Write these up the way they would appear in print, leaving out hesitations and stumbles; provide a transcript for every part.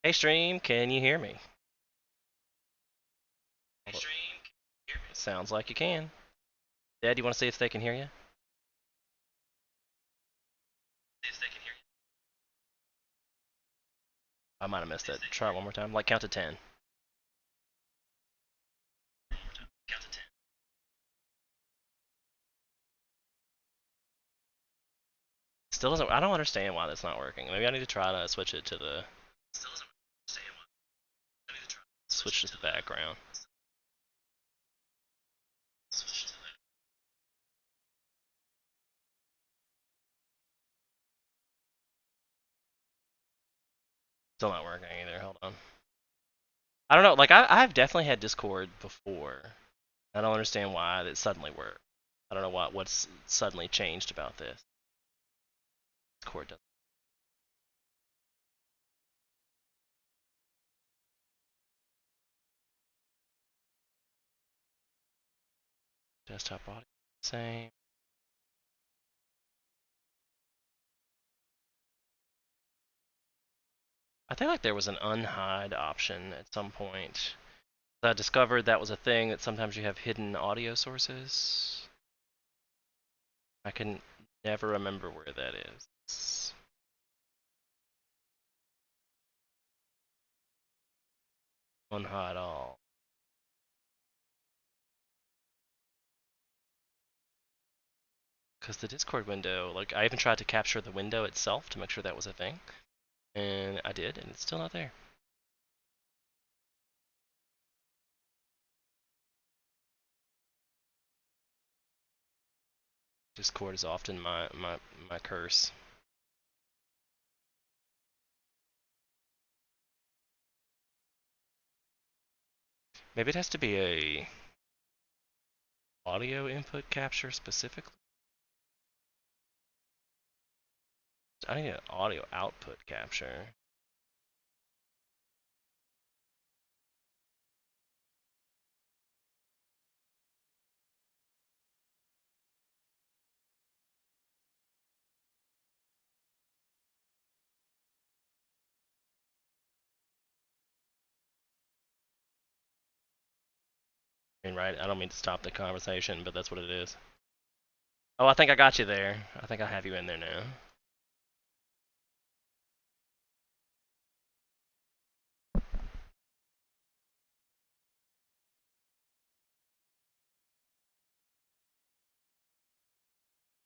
Hey stream, can you hear me? Sounds like you can. Dad, you want to see if they can hear you? I might have missed it. Try it one more time. Like count to 10. Still doesn't. I don't understand why that's not working. Maybe I need to try to switch it to the. Switch to the background. Still not working either. Hold on. I don't know. Like I've definitely had Discord before. I don't understand why it suddenly worked. I don't know what's suddenly changed about this. Discord doesn't. Desktop audio same. I think like there was an unhide option at some point. I discovered that was a thing that sometimes you have hidden audio sources. I can never remember where that is. Unhide all. Because the Discord window, like I even tried to capture the window itself to make sure that was a thing. And I did, and it's still not there. Discord is often my curse. Maybe it has to be a audio input capture specifically. I need an audio output capture. I mean, right? I don't mean to stop the conversation, but that's what it is. Oh, I think I got you there. I think I have you in there now.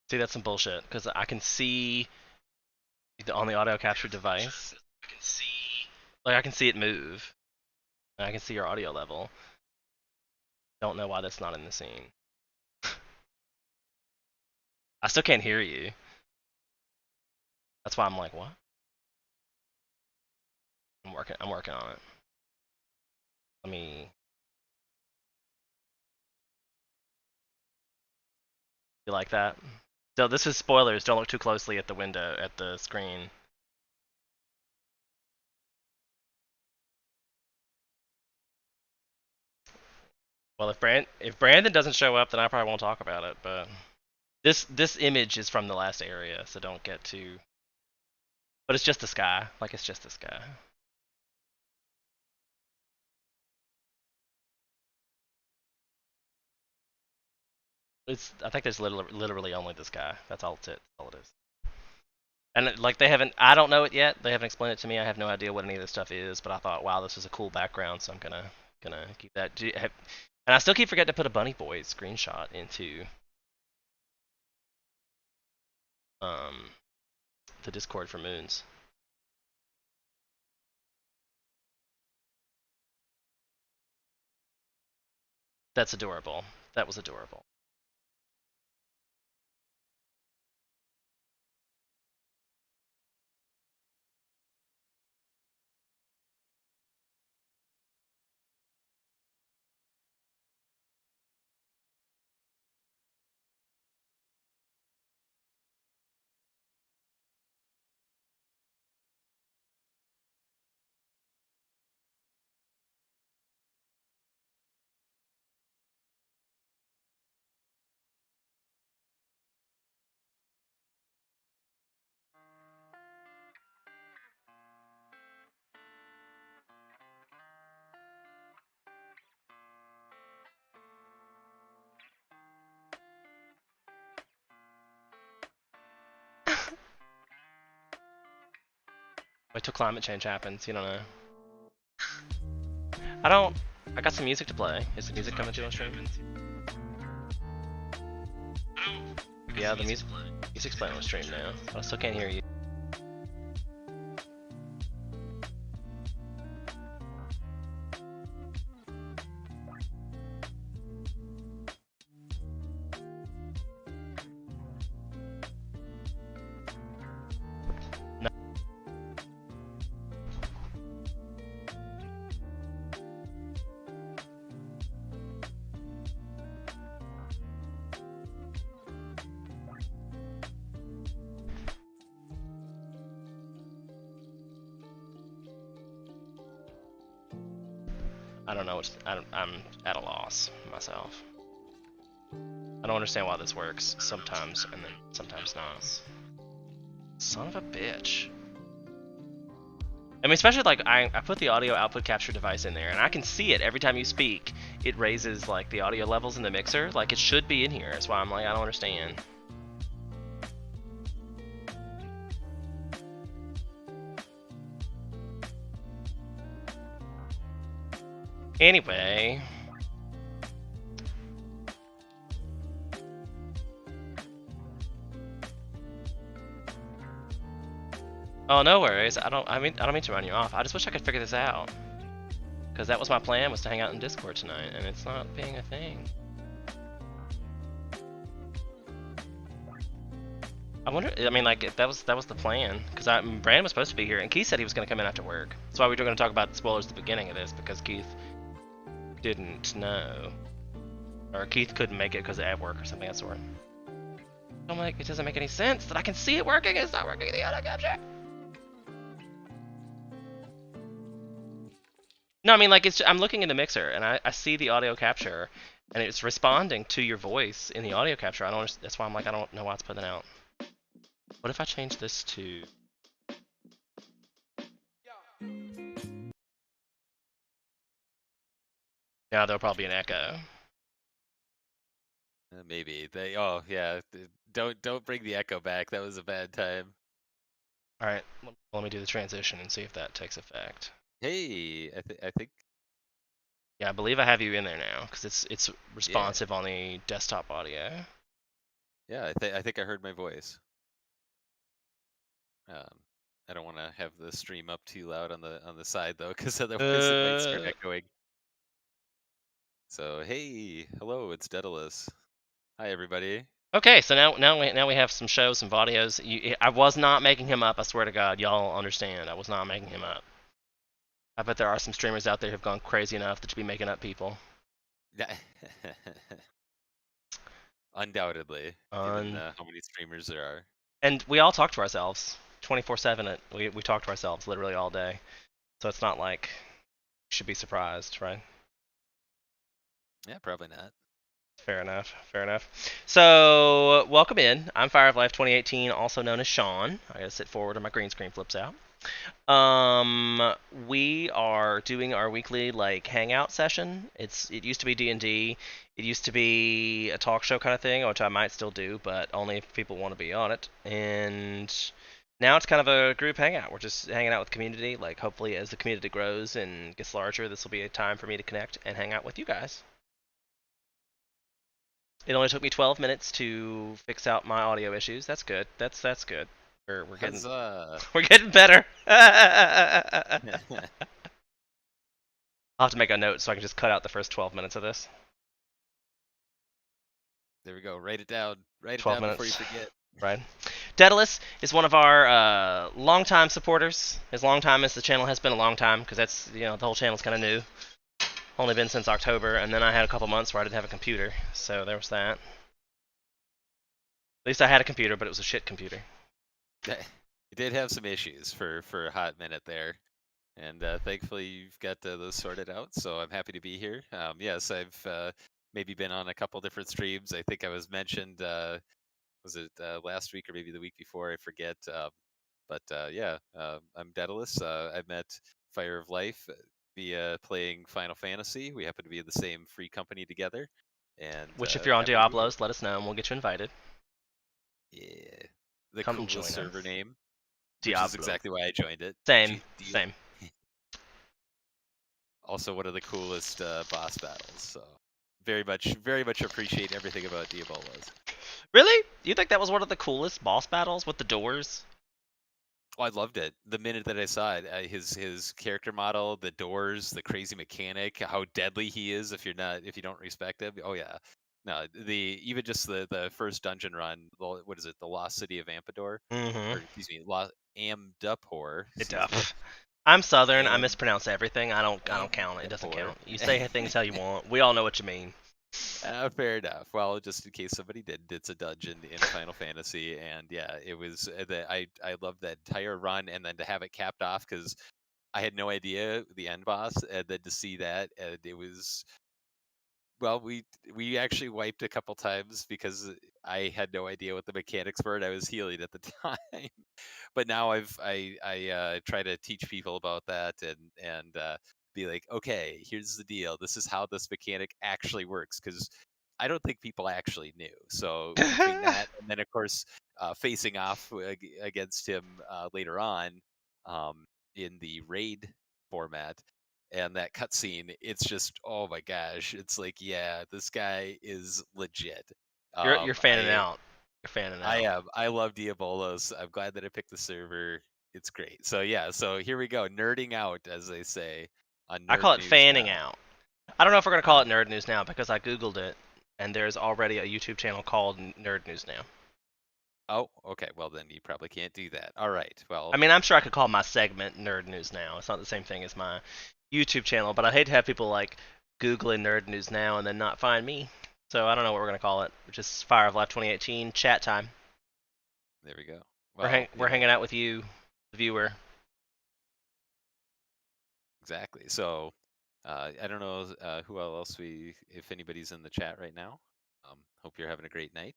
See, that's some bullshit because I can see on the audio capture device. Like I can see it move. And I can see your audio level. Don't know why that's not in the scene. I still can't hear you. That's why I'm like, what? I'm working on it. Let me. You like that? So this is spoilers. Don't look too closely at the window at the screen. Well, if Brandon doesn't show up, then I probably won't talk about it. But this image is from the last area, so don't get too. But it's just the sky. Like it's just the sky. I think there's literally only this guy. That's all all it is. And like they haven't, I don't know it yet. They haven't explained it to me. I have no idea what any of this stuff is. But I thought, wow, this is a cool background, so I'm gonna keep that. And I still keep forgetting to put a Bunny Boy screenshot into um the Discord for Moons. That's adorable. That was adorable. Wait till climate change happens. You don't know. I don't. I got some music to play. Is the music coming through on stream? Yeah, the music's playing on stream now. But I still can't hear you. I don't know what I'm at a loss myself. I don't understand why this works sometimes and then sometimes not. Son of a bitch. I mean, especially like I put the audio output capture device in there and I can see it every time you speak. It raises like the audio levels in the mixer. Like it should be in here. That's why I'm like, I don't understand. Anyway. Oh, no worries. I don't mean to run you off. I just wish I could figure this out. Because that was my plan, was to hang out in Discord tonight, and it's not being a thing. I wonder, I mean, like, that was the plan. Because Brandon was supposed to be here, and Keith said he was going to come in after work. That's why we were going to talk about spoilers at the beginning of this, because Keith didn't know. Or Keith couldn't make it because of at work or something of that sort. I'm like, it doesn't make any sense that I can see it working and it's not working in the auto capture. No, I mean, like, I'm looking in the mixer and I see the audio capture and it's responding to your voice in the audio capture. I don't. That's why I'm like, I don't know why it's putting it out. What if I change this to? Yeah, there'll probably be an echo. Maybe they. Oh yeah, don't bring the echo back. That was a bad time. All right, let me do the transition and see if that takes effect. Hey, I think. Yeah, I believe I have you in there now because it's responsive on the desktop audio. Yeah, I think I heard my voice. I don't want to have the stream up too loud on the side though, because otherwise it might start echoing. So hey, hello, it's Daedalus. Hi everybody. Okay, so now we have some shows, some audios. I was not making him up. I swear to God, y'all understand. I was not making him up. I bet there are some streamers out there who've gone crazy enough to be making up people. Undoubtedly, given how many streamers there are. And we all talk to ourselves 24/7. We talk to ourselves literally all day. So it's not like we should be surprised, right? Yeah, probably not. Fair enough. Fair enough. So welcome in. I'm Fire of Life 2018, also known as Sean. I gotta sit forward or my green screen flips out. We are doing our weekly like hangout session. It used to be D&D. It used to be a talk show kind of thing, which I might still do, but only if people want to be on it. And now it's kind of a group hangout. We're just hanging out with the community. Like hopefully as the community grows and gets larger, this will be a time for me to connect and hang out with you guys. It only took me 12 minutes to fix out my audio issues. That's good. That's good. We're getting we're getting better. I'll have to make a note so I can just cut out the first 12 minutes of this. There we go. Write it down. Write it 12 down minutes. Before you forget. Right. Daedalus is one of our longtime supporters. As long time as the channel has been a long time, because that's the whole channel's kind of new. Only been since October, and then I had a couple months where I didn't have a computer, so there was that. At least I had a computer, but it was a shit computer. You did have some issues for a hot minute there, and thankfully you've got those sorted out. So I'm happy to be here. Yes, I've maybe been on a couple different streams. I think I was mentioned. Was it last week or maybe the week before? I forget. But yeah, I'm Daedalus. I met Fire of Life via playing Final Fantasy. We happen to be in the same free company together. And which, if you're on Diablos, let us know and we'll get you invited. Yeah, the Come coolest join server us. name. which is Diablo. exactly why I joined it. Same, Dio. same. Also one of the coolest boss battles. So very much appreciate everything about Diabolos. Really? You think that was one of the coolest boss battles with the doors? Oh, I loved it. The minute that I saw it, his character model, the doors, the crazy mechanic, how deadly he is if you don't respect him. Oh yeah, no, the even just the first dungeon run. What is it? The Lost City of Ampador, Mm-hmm. or excuse me, Lost Amdapor. It Excuse me, I'm Southern. I Am mispronounce everything. I don't count. It doesn't Amdapor. count. You say things how you want. We all know what you mean. Fair enough. Well, just in case somebody did, it's a dungeon in Final Fantasy, and yeah, it was. I loved that entire run, and then to have it capped off because I had no idea the end boss, and then to see that, and it was well, we actually wiped a couple times because I had no idea what the mechanics were, and I was healing at the time. But now I try to teach people about that and be like, okay, here's the deal. This is how this mechanic actually works because I don't think people actually knew. So between that and then of course facing off against him later on um, in the raid format and that cutscene, it's just oh my gosh, it's like yeah, this guy is legit. You're fanning I out. You're fanning I out. am. I love Diabolos. I'm glad that I picked the server. It's great. So yeah, so here we go. Nerding out, as they say, on I Nerd call it News fanning now. out. I don't know if we're gonna call Uh, it Nerd News now because I googled it, and there's already a YouTube channel called Nerd News now. oh, okay. Well, then you probably can't do that. All right. I Well, mean, I'm sure I could call my segment Nerd News now. It's not the same thing as my YouTube channel, but I hate to have people like googling Nerd News now and then not find me. So I don't know what we're gonna call it. Which is Fire of Life 2018 chat time. there we go. We're Well, we're hanging out with you, the viewer. exactly. So I don't know who else if anybody's in the chat right now. Hope you're having a great night.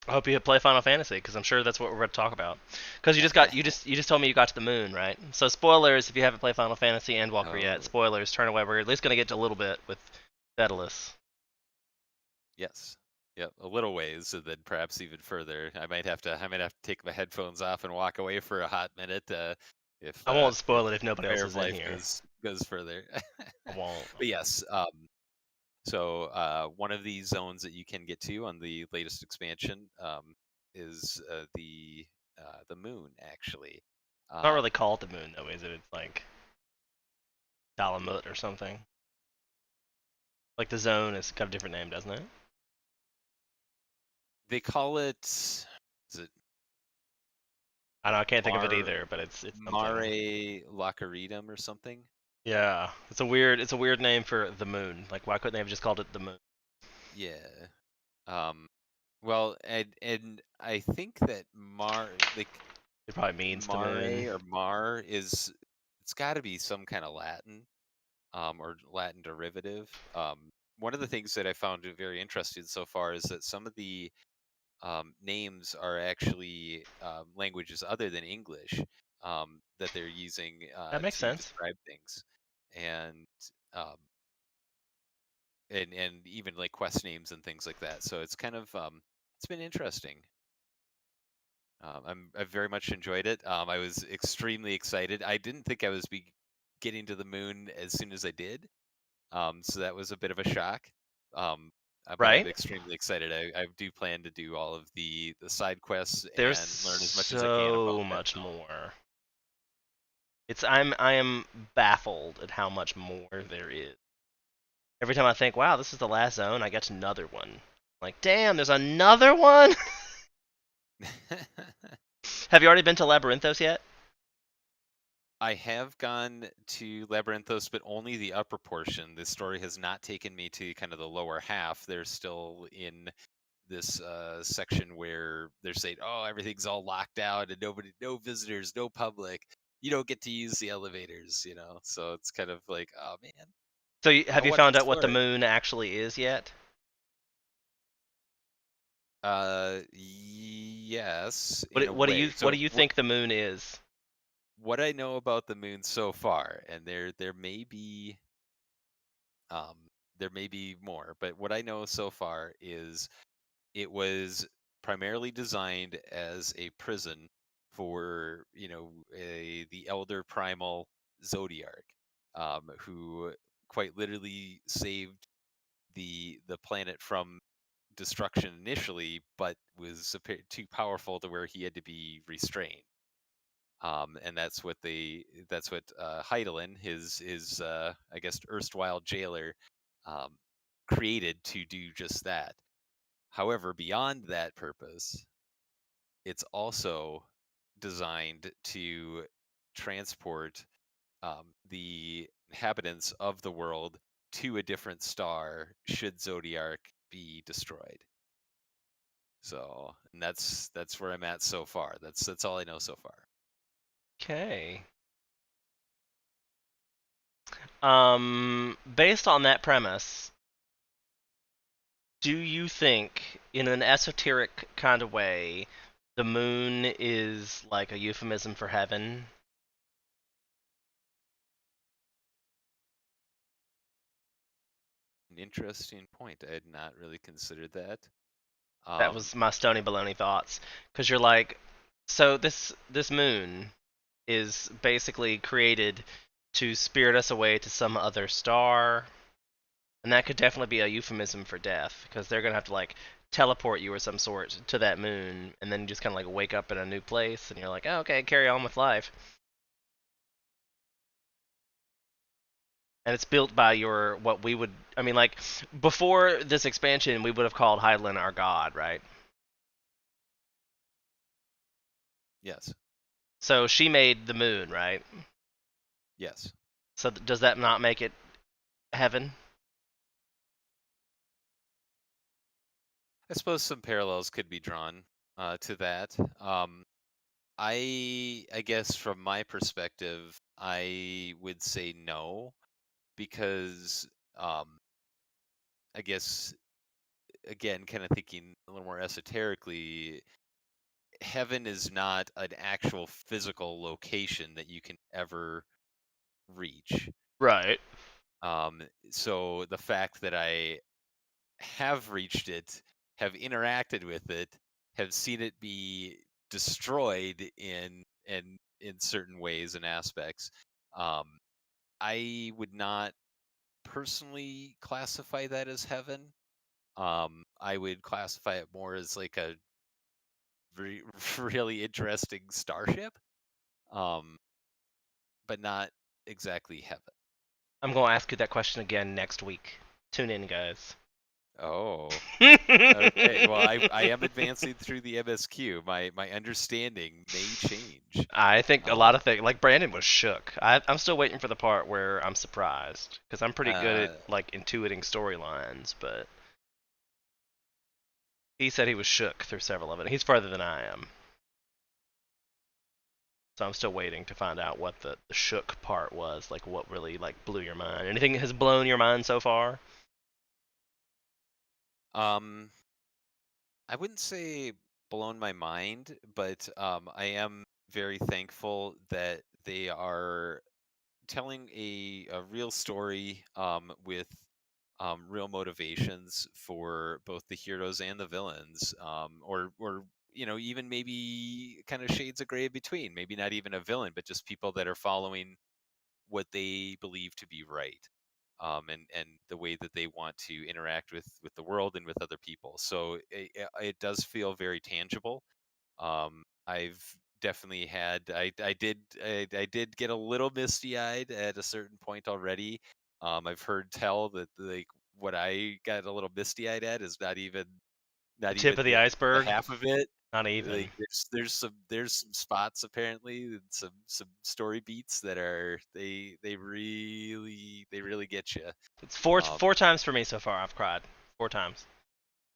I hope you play Final Fantasy because I'm sure that's what we're going to talk about. Because you just told me you got to the moon, right? So spoilers if you haven't played Final Fantasy and Walker yet. Oh, Spoilers. Turn away. We're at least going to get to a little bit with Daedalus. yes. Yep, a little ways, and then perhaps even further. I might have to take my headphones off and walk away for a hot minute I won't if spoil it if nobody else Fire is of in Life here. goes further. I won't. But yes, so one of the zones that you can get to on the latest expansion is the moon actually. It's not Um, really called the moon though, is it? It's like Dalamut or something. Like the zone has got a different name, doesn't it? they call it is it I know I can't think of it Mar either, but it's something. Mare Lacaridum or something. Yeah, it's a weird name for the moon. Like why couldn't they have just called it the moon? Yeah. Um, well, and I think that It probably means the moon. Mare or Mar it's got to be some kind of Latin or Latin derivative. One of the things that I found very interesting so far is that some of the names are actually languages other than English that they're using That makes to sense. describe things, and um, and even like quest names and things like that. So it's kind of it's been interesting. I've very much enjoyed it. I was extremely excited. I didn't think I was getting to the moon as soon as I did. So that was a bit of a shock. Um, but I'm Right? extremely excited. I do plan to do all of the side quests There's and learn as much as I can about so that much zone. more. I am baffled at how much more there is. Every time I think, wow, this is the last zone, I get another one. Like, damn, there's another one. Have you already been to Labyrinthos yet? I have gone to Labyrinthos, but only the upper portion. The story has not taken me to kind of the lower half. They're still in this section where they're saying, "Oh, everything's all locked out and no visitors, no public. You don't get to use the elevators." So it's kind of like, oh man, So I have you want to found out what the explore it. moon actually is yet? Yes, What in do- a what do way. you what do So you think the moon is? what I know about the moon so far, and um there may be more, but what I know so far is it was primarily designed as a prison for the elder primal Zodiarch, who quite literally saved the planet from destruction initially, but was too powerful to where he had to be restrained. And that's what Heidelin, his I guess erstwhile jailer, um, created to do just that. However, beyond that purpose, it's also designed to transport the inhabitants of the world to a different star should Zodiac be destroyed. So, and that's where I'm at so far. That's all I know so far. Okay. Based on that premise, do you think, in an esoteric kind of way, the moon is like a euphemism for heaven? An interesting point. I had not really considered that. That Um, was my stony baloney thoughts. Because you're like, so this moon is basically created to spirit us away to some other star, and that could definitely be a euphemism for death, because they're gonna have to like teleport you or some sort to that moon, and then you just kind of like wake up in a new place, and you're like, oh, okay, carry on with life. And it's built by your what we would, I mean, like before this expansion, we would have called Hydaelyn our god, right? yes, So she made the moon, right? yes. So does that not make it heaven? I suppose some parallels could be drawn to that. I guess from my perspective, I would say no because I guess again, kind of thinking a little more esoterically, heaven is not an actual physical location that you can ever reach. Right. So the fact that I have reached it, have interacted with it, have seen it be destroyed in certain ways and aspects, um, I would not personally classify that as heaven. I would classify it more as like a really interesting starship, um, but not exactly heaven. I'm going to ask you that question again next week. Tune in, guys. Oh, okay. Well, I am advancing through the MSQ. My understanding may change. I think a lot Um, of things, like Brandon was shook. I'm still waiting for the part where I'm surprised, because I'm pretty good at uh, like intuiting storylines, but he said he was shook through several of it. He's farther than I am, so I'm still waiting to find out what the shook part was, like what really like blew your mind. Anything has blown your mind so far? um, I wouldn't say blown my mind, but I am very thankful that they are telling a real story with real motivations for both the heroes and the villains, or even maybe kind of shades of gray in between. Maybe not even a villain, but just people that are following what they believe to be right, and the way that they want to interact with the world and with other people. So it does feel very tangible. I've definitely had I did get a little misty eyed at a certain point already. I've heard tell that like what I got a little misty eyed at is The not tip even of the the iceberg? half of it. Not even. Like there's some spots apparently and some story beats that are they really get you. It's four Um, four times for me so far. I've cried 4 times.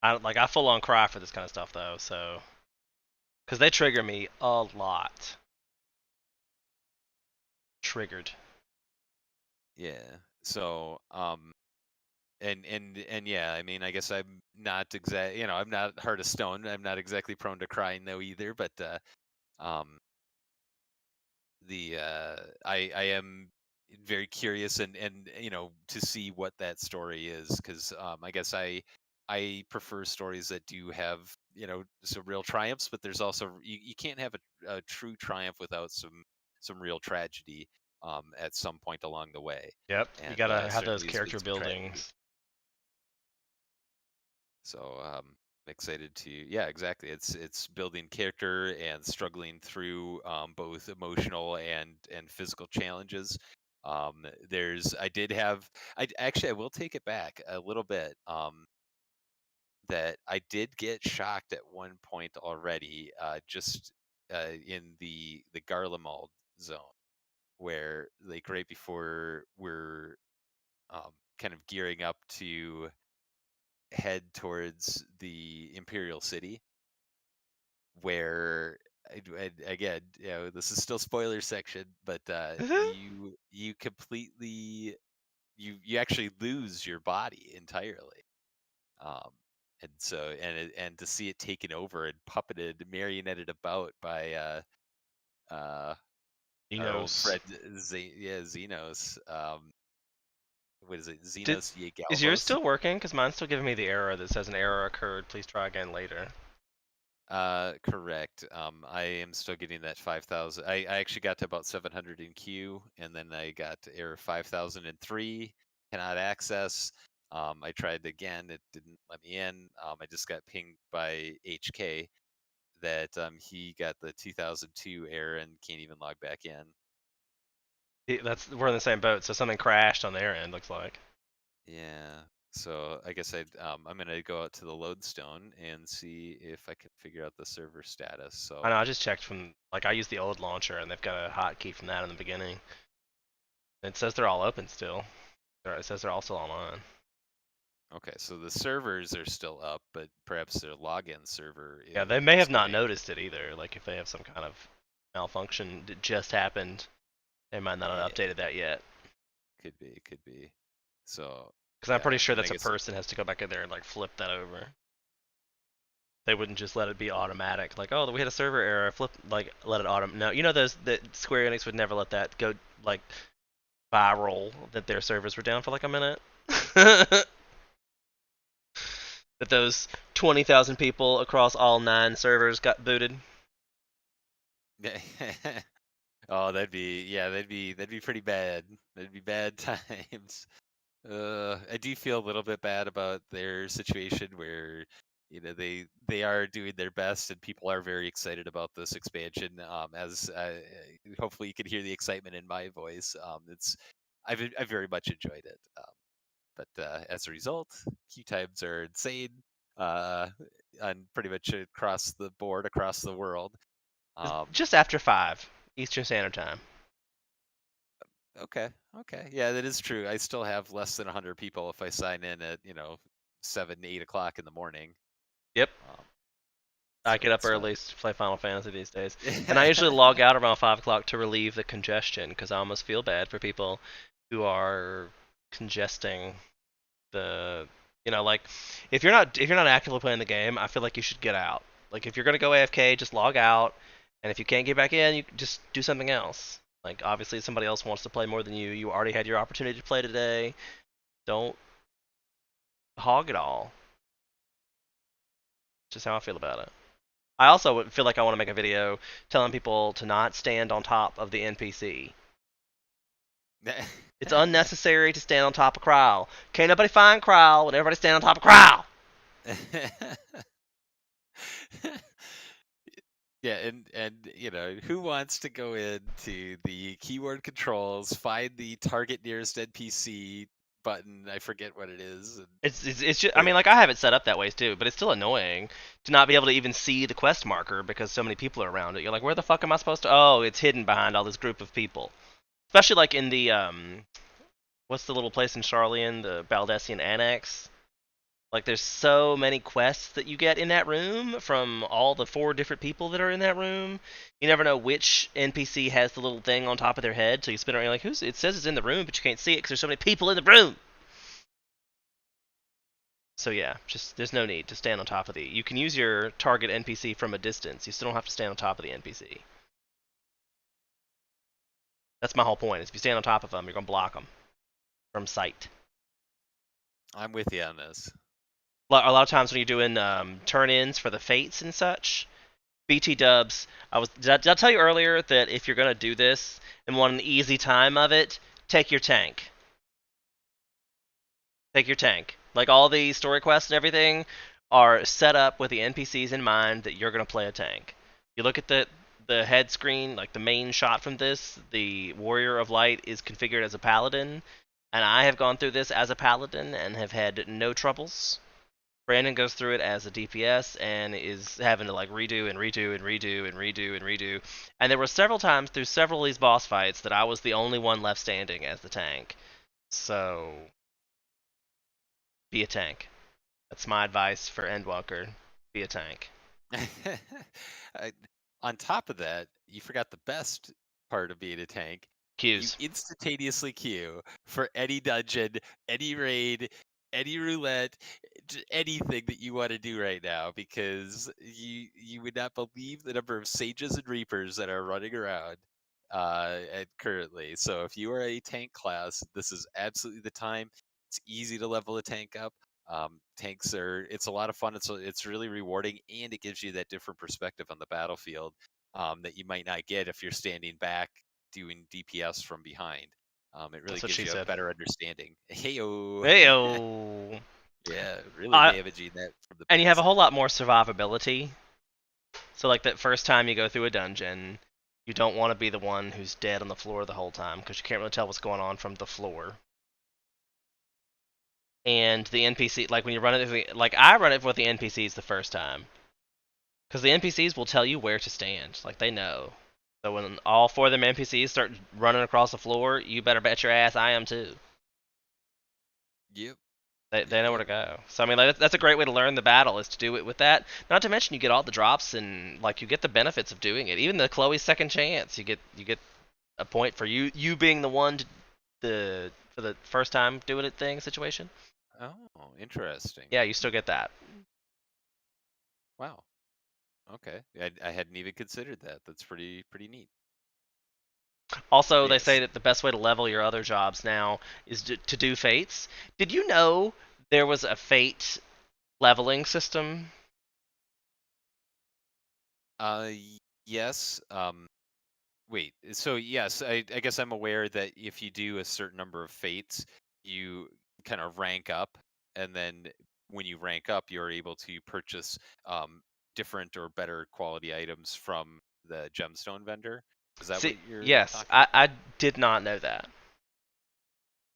I full on cry for this kind of stuff though, so because they trigger me a lot. Triggered. yeah. So and yeah, I mean, I guess I'm not I'm not heart of stone. I'm not exactly prone to crying though either, but um the I am very curious and to see what that story is because I guess I prefer stories that do have some real triumphs, but there's also you can't have a true triumph without some real tragedy at some point along the way, Yep, you and gotta have those certainly there's been character some tragedy. buildings. So excited to, yeah, exactly. It's building character and struggling through both emotional and physical challenges. There's I did have I actually I will take it back a little bit. That I did get shocked at one point already, just in the Garlemald zone, where like right before we're kind of gearing up to head towards the Imperial City, where again, this is still spoiler section, but you completely you actually lose your body entirely. Um, and so and to see it taken over and puppeted, marionetted about by uh, our old Enos. friend Xenos. What is it, Did Xenos is yours Yegalvos? still working? Because mine's still giving me the error that says an error occurred. Please try again later. Correct. I am still getting that 5,000. I actually got to about 700 in queue, and then I got to error 5,003. Cannot access. I tried again. It didn't let me in. I just got pinged by HK that he got the 2002 error and can't even log back in. That's we're in the same boat. So something crashed on their end. Looks like. Yeah. So I guess I'm gonna go out to the lodestone and see if I can figure out the server status. I So know. I just checked from like I used the old launcher and they've got a hotkey from that in the beginning. It says they're all open still. It says they're all still online. okay, so the servers are still up, but perhaps their login server Yeah, they may is have not getting, noticed it either. Like if they have some kind of malfunction that just happened, they might not have yeah, updated that yet. could be. So Because I'm pretty yeah, sure and I that's a guess person has to go back in there and like flip that over. They wouldn't just let it be automatic. Like, oh, we had a server error. Flip, like, let it auto. No, you know those that Square Enix would never let that go like viral that their servers were down for like a minute. That those 20,000 people across all 9 servers got booted. oh, that'd be pretty bad. That'd be bad times. I do feel a little bit bad about their situation where they are doing their best and people are very excited about this expansion. As hopefully you can hear the excitement in my voice. I've very much enjoyed it. But as a result, queue times are insane. Uh, on pretty much across the board, across the world. Um, Just after 5 Eastern Standard Time. Okay. Okay. Yeah, that is true. I still have less than 100 people if I sign in at, 7, 8 o'clock in the morning. Yep. Um, I so get up it's not. early to play Final Fantasy these days, and I usually log out around 5 o'clock to relieve the congestion because I almost feel bad for people who are congesting the like if you're not actively playing the game, I feel like you should get out. Like if you're gonna go AFK, just log out, and if you can't get back in, you just do something else. Like obviously somebody else wants to play more than you. You already had your opportunity to play today. Don't hog it all. Just how I feel about it. I also feel like I want to make a video telling people to not stand on top of the NPC. It's unnecessary to stand on top of Kryle. Can't nobody find Kryle when everybody stand on top of Kryle. Yeah, and who wants to go into the keyboard controls, find the target nearest NPC button, I forget what it is, and It's just I but mean like I have it set up that way too, but it's still annoying to not be able to even see the quest marker because so many people are around it. You're like, where the fuck am I supposed to? Oh, it's hidden behind all this group of people. Especially like in the what's the little place in Charlian, the Baldessian Annex? Like there's so many quests that you get in that room from all the 4 different people that are in that room. You never know which NPC has the little thing on top of their head, so you spin around you're like, who's it says it's in the room, but you can't see it because there's so many people in the room. So yeah, just there's no need to stand on top of the. You can use your target NPC from a distance. You still don't have to stand on top of the NPC. That's my whole point. Is if you stand on top of them, you're gonna block them from sight. I'm with you on this. A lot of times when you're doing turn-ins for the fates and such, BT Dubs. Did I tell you earlier that if you're gonna do this and want an easy time of it, take your tank. Take your tank. Like all the story quests and everything are set up with the NPCs in mind that you're gonna play a tank. You look at the head screen, like the main shot from this, the Warrior of Light is configured as a paladin, and I have gone through this as a paladin and have had no troubles. Brandon goes through it as a DPS and is having to like redo and redo and redo and redo and redo. And there were several times through several of these boss fights that I was the only one left standing as the tank. So be a tank. That's my advice for Endwalker. Be a tank. I- On top of that, you forgot the best part of being a tank. You Qs. instantaneously queue for any dungeon, any raid, any roulette, anything that you want to do right now, because you would not believe the number of sages and reapers that are running around currently. So if you are a tank class, this is absolutely the time. It's easy to level a tank up. Tanks it's a lot of fun. It's really rewarding, and it gives you that different perspective on the battlefield that you might not get if you're standing back doing DPS from behind. It really That's what gives she you a said. better understanding. Heyo. Heyo. Yeah, really Uh, damaging that from the and you have a whole backside. lot more survivability. So like that first time you go through a dungeon, you don't want to be the one who's dead on the floor the whole time because you can't really tell what's going on from the floor. And the NPC, like when you run it, like I run it with the NPCs the first time, because the NPCs will tell you where to stand, like they know. So when all four of them NPCs start running across the floor, you better bet your ass I am too. Yep. They Yep. know where Yep. to go. So I mean, like, that's a great way to learn the battle is to do it with that. Not to mention you get all the drops and like you get the benefits of doing it. Even the Chloe's second chance, you get a point for you being the one to the for the first time doing it thing situation. Oh, interesting. Yeah, you still get that. Wow. Okay. I hadn't even considered that. That's pretty neat. Also, they say Yes. that the best way to level your other jobs now is to do fates. Did you know there was a fate leveling system? Yes. Wait. So yes, I guess I'm aware that if you do a certain number of fates, you kind of rank up, and then when you rank up, you're able to purchase different or better quality items from the gemstone vendor. Is that See, what you're yes, talking I did not know that.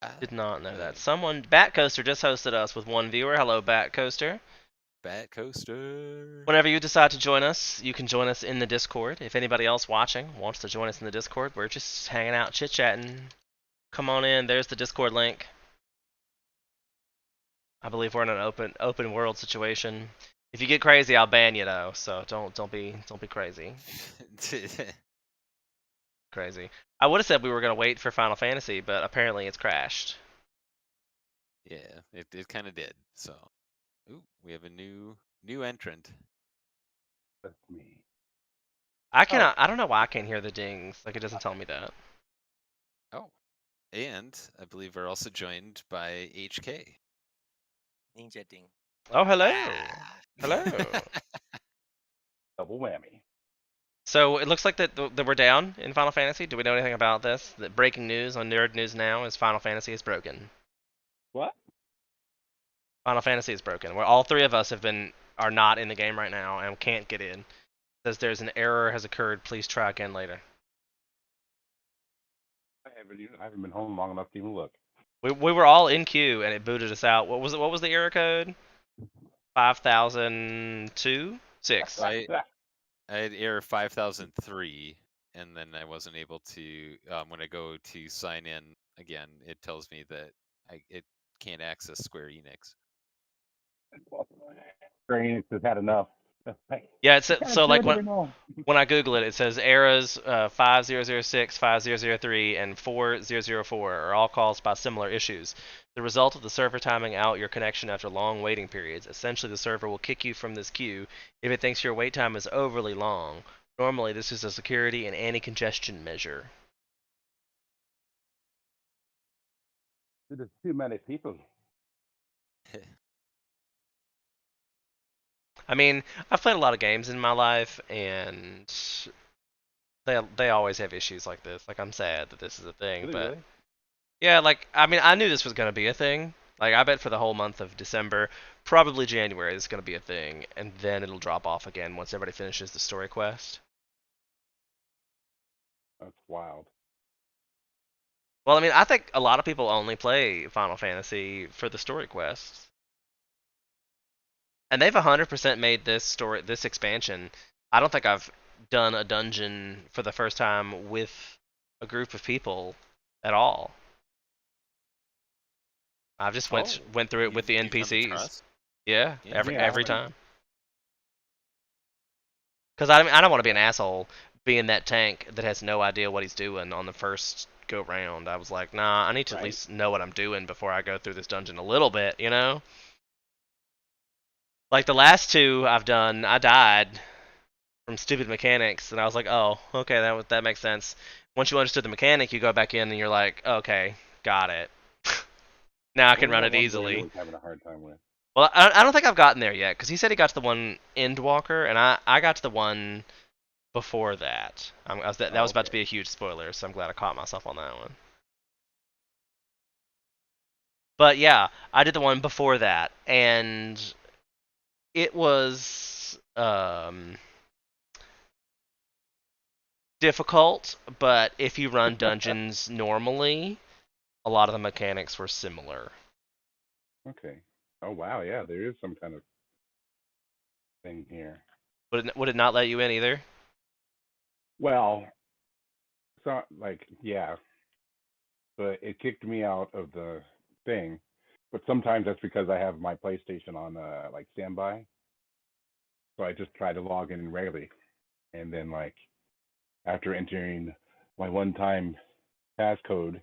about? Did not know that. Okay. Someone, Batcoaster, just hosted us with one viewer. Hello, Batcoaster. Bat coaster. Whenever you decide to join us, you can join us in the Discord. If anybody else watching wants to join us in the Discord, we're just hanging out, chit chatting. Come on in. There's the Discord link. I believe we're in an open world situation. If you get crazy, I'll ban you though. So don't be crazy. Crazy. I would have said we were gonna wait for Final Fantasy, but apparently it's crashed. Yeah, it kind of did. So, ooh, we have a new entrant. That's me. I Oh, cannot. I don't know why I can't hear the dings. Like it doesn't tell me that. Oh, and I believe we're also joined by HK. Ninja Ding. Oh, hello. Ah. Hello. double whammy. So it looks like that we're down in Final Fantasy. Do we know anything about this? The breaking news on Nerd News Now is Final Fantasy is broken. What? Final Fantasy is broken. Where all three of us are not in the game right now and can't get in. It says there's an error has occurred. Please try again later. I haven't been home long enough to even look. We were all in queue and it booted us out. What was it? What was the error code? 5002 6. I had error 5003, and then I wasn't able to. When I go to sign in again, it tells me that it can't access Square Enix. Square Enix has had enough. Hey, Yeah, I can't so see like it anymore. when I Google it, it says errors 5006, 5003, and 4004 are all caused by similar issues. The result of the server timing out your connection after long waiting periods. Essentially, the server will kick you from this queue if it thinks your wait time is overly long. Normally, this is a security and anti-congestion measure. There's too many people. I mean, I've played a lot of games in my life, and they always have issues like this. Like, I'm sad that this is a thing, Really, but really? yeah, like I mean, I knew this was gonna be a thing. Like, I bet for the whole month of December, probably January, it's gonna be a thing, and then it'll drop off again once everybody finishes the story quest. That's wild. Well, I mean, I think a lot of people only play Final Fantasy for the story quests, and they've 100% made this expansion. I don't think I've done a dungeon for the first time with a group of people at all. I've just Oh, went through it with the you've done the NPCs. trust? Yeah, Yeah. every Yeah, I every haven't. time. Because I don't want to be an asshole being that tank that has no idea what he's doing on the first go round. I was like, nah, I need to at Right. least know what I'm doing before I go through this dungeon a little bit, you know? Like the last two I've done, I died from stupid mechanics, and I was like, oh, okay, that makes sense. Once you understood the mechanic, you go back in and you're like, okay, got it. Now I What can was run that it one Brandon easily. was having a hard time with? Well, I don't think I've gotten there yet, because he said he got to the one Endwalker, and I got to the one before that. That Oh, was about to okay. be a huge spoiler, so I'm glad I caught myself on that one. But yeah, I did the one before that, and it was difficult. But if you run dungeons normally, a lot of the mechanics were similar. Okay. Oh wow, yeah, there is some kind of thing here. Would it not let you in either? Well, so like yeah, but it kicked me out of the thing. But sometimes that's because I have my PlayStation on like standby, so I just try to log in rarely, and then like after entering my one-time passcode,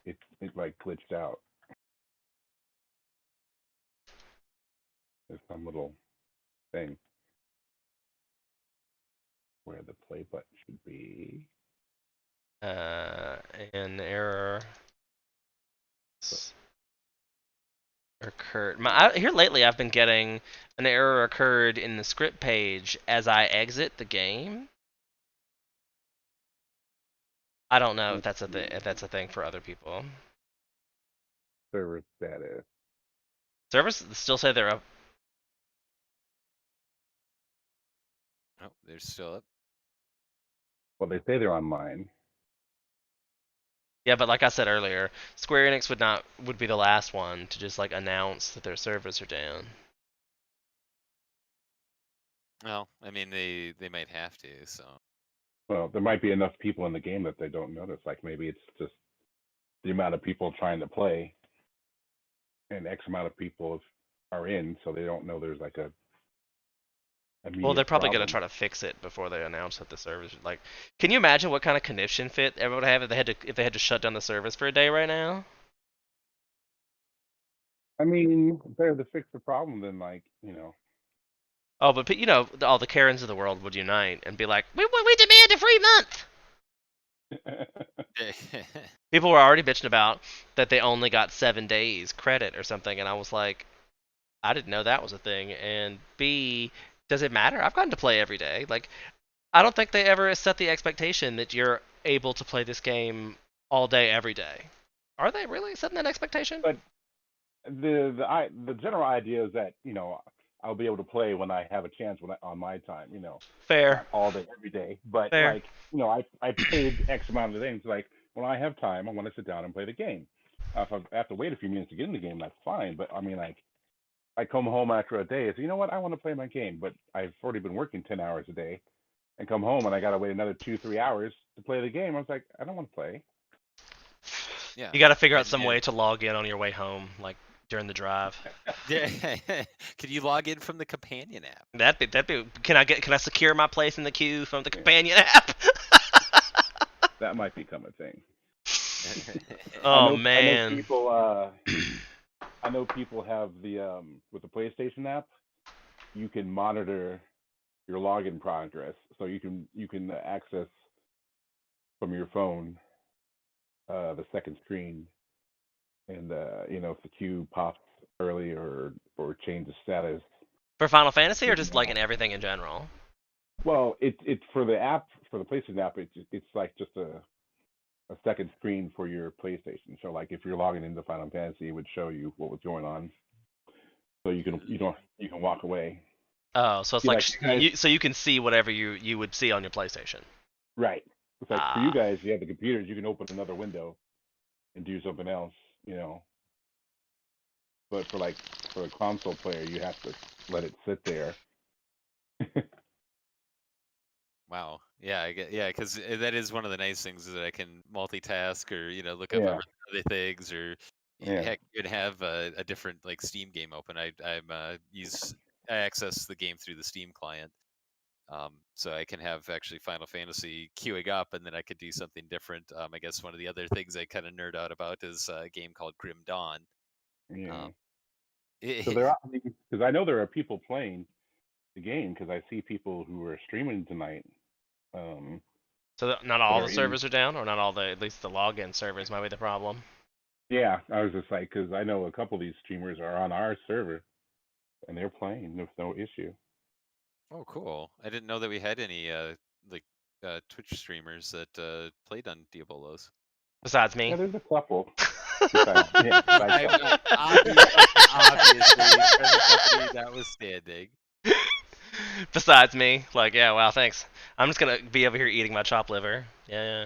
it like glitched out. There's some little thing where the play button should be. Uh, an error occurred. Here lately, I've been getting an error occurred in the script page as I exit the game. I don't know if Let's that's see. if that's a thing for other people. Server status. Servers still say they're up. Oh, they're still up. Well, they say they're online. Yeah, but like I said earlier, Square Enix would be the last one to just like announce that their servers are down. Well, I mean, they might have to. So Well, there might be enough people in the game that they don't notice. Like maybe it's just the amount of people trying to play, and X amount of people are in, so they don't know there's like a Well, they're immediate probably gonna problem. try to fix it before they announce that the servers like. Can you imagine what kind of connection fit everyone would have if they had to shut down the servers for a day right now? I mean, if they're to fix the problem, then like Oh, but you know, all the Karens of the world would unite and be like, we demand a free month. People were already bitching about that they only got 7 days credit or something, and I was like, I didn't know that was a thing. And B, does it matter? I've gotten to play every day. Like, I don't think they ever set the expectation that you're able to play this game all day, every day. Are they really setting that expectation? but the general idea is that I'll be able to play when I have a chance on my time. Fair, Not all day every day, but fair. like I paid X amount of things. Like when I have time, I want to sit down and play the game. If I have to wait a few minutes to get in the game, that's fine. But I mean, like I come home after a day, and say, you know what, I want to play my game, but I've already been working 10 hours a day, and come home and I gotta wait another 2 3 hours to play the game. I was like, I don't want to play. yeah, You got to figure out some and way to log in on your way home, like during the drive. yeah, can you log in from the companion app? That'd be. Can I secure my place in the queue from the Yeah, companion app? that might become a thing. I Oh know I know man. people I know people have the with the PlayStation app, you can monitor your login progress, so you can access from your phone the second screen, and if the queue pops early or changes status, For Final Fantasy, or just like in everything in general? Well, it's for the app, for the PlayStation app. It's like just a second screen for your PlayStation. So like if you're logging into Final Fantasy, it would show you what was going on, so you can walk away. Oh, so it's See, like like you guys, so you can see whatever you would see on your PlayStation. right? It's like for you Ah, guys, you have the computers. You can open another window and do something else, you know. But for a console player, you have to let it sit there. Wow. Yeah, I get, yeah, because that is one of the nice things is that I can multitask or look up Yeah, other things or yeah, heck even have a different like Steam game open. I access the game through the Steam client. So I can have actually Final Fantasy queuing up, and then I could do something different. I guess one of the other things I kind of nerd out about is a game called Grim Dawn. yeah. Um, So there are, because I know there are people playing the game, because I see people who are streaming tonight, um, so not that all are the in. servers are down, or not all the at least the login servers might be the problem. Yeah, I was just like, because I know a couple of these streamers are on our server and they're playing with no issue. oh, cool! I didn't know that we had any like Twitch streamers that played on Diabolos. Besides Yeah, me. there's a couple. Besides, yeah, besides Obviously, present company notwithstanding. Besides me, like, yeah, wow, thanks. I'm just gonna be over here eating my chopped liver. Yeah,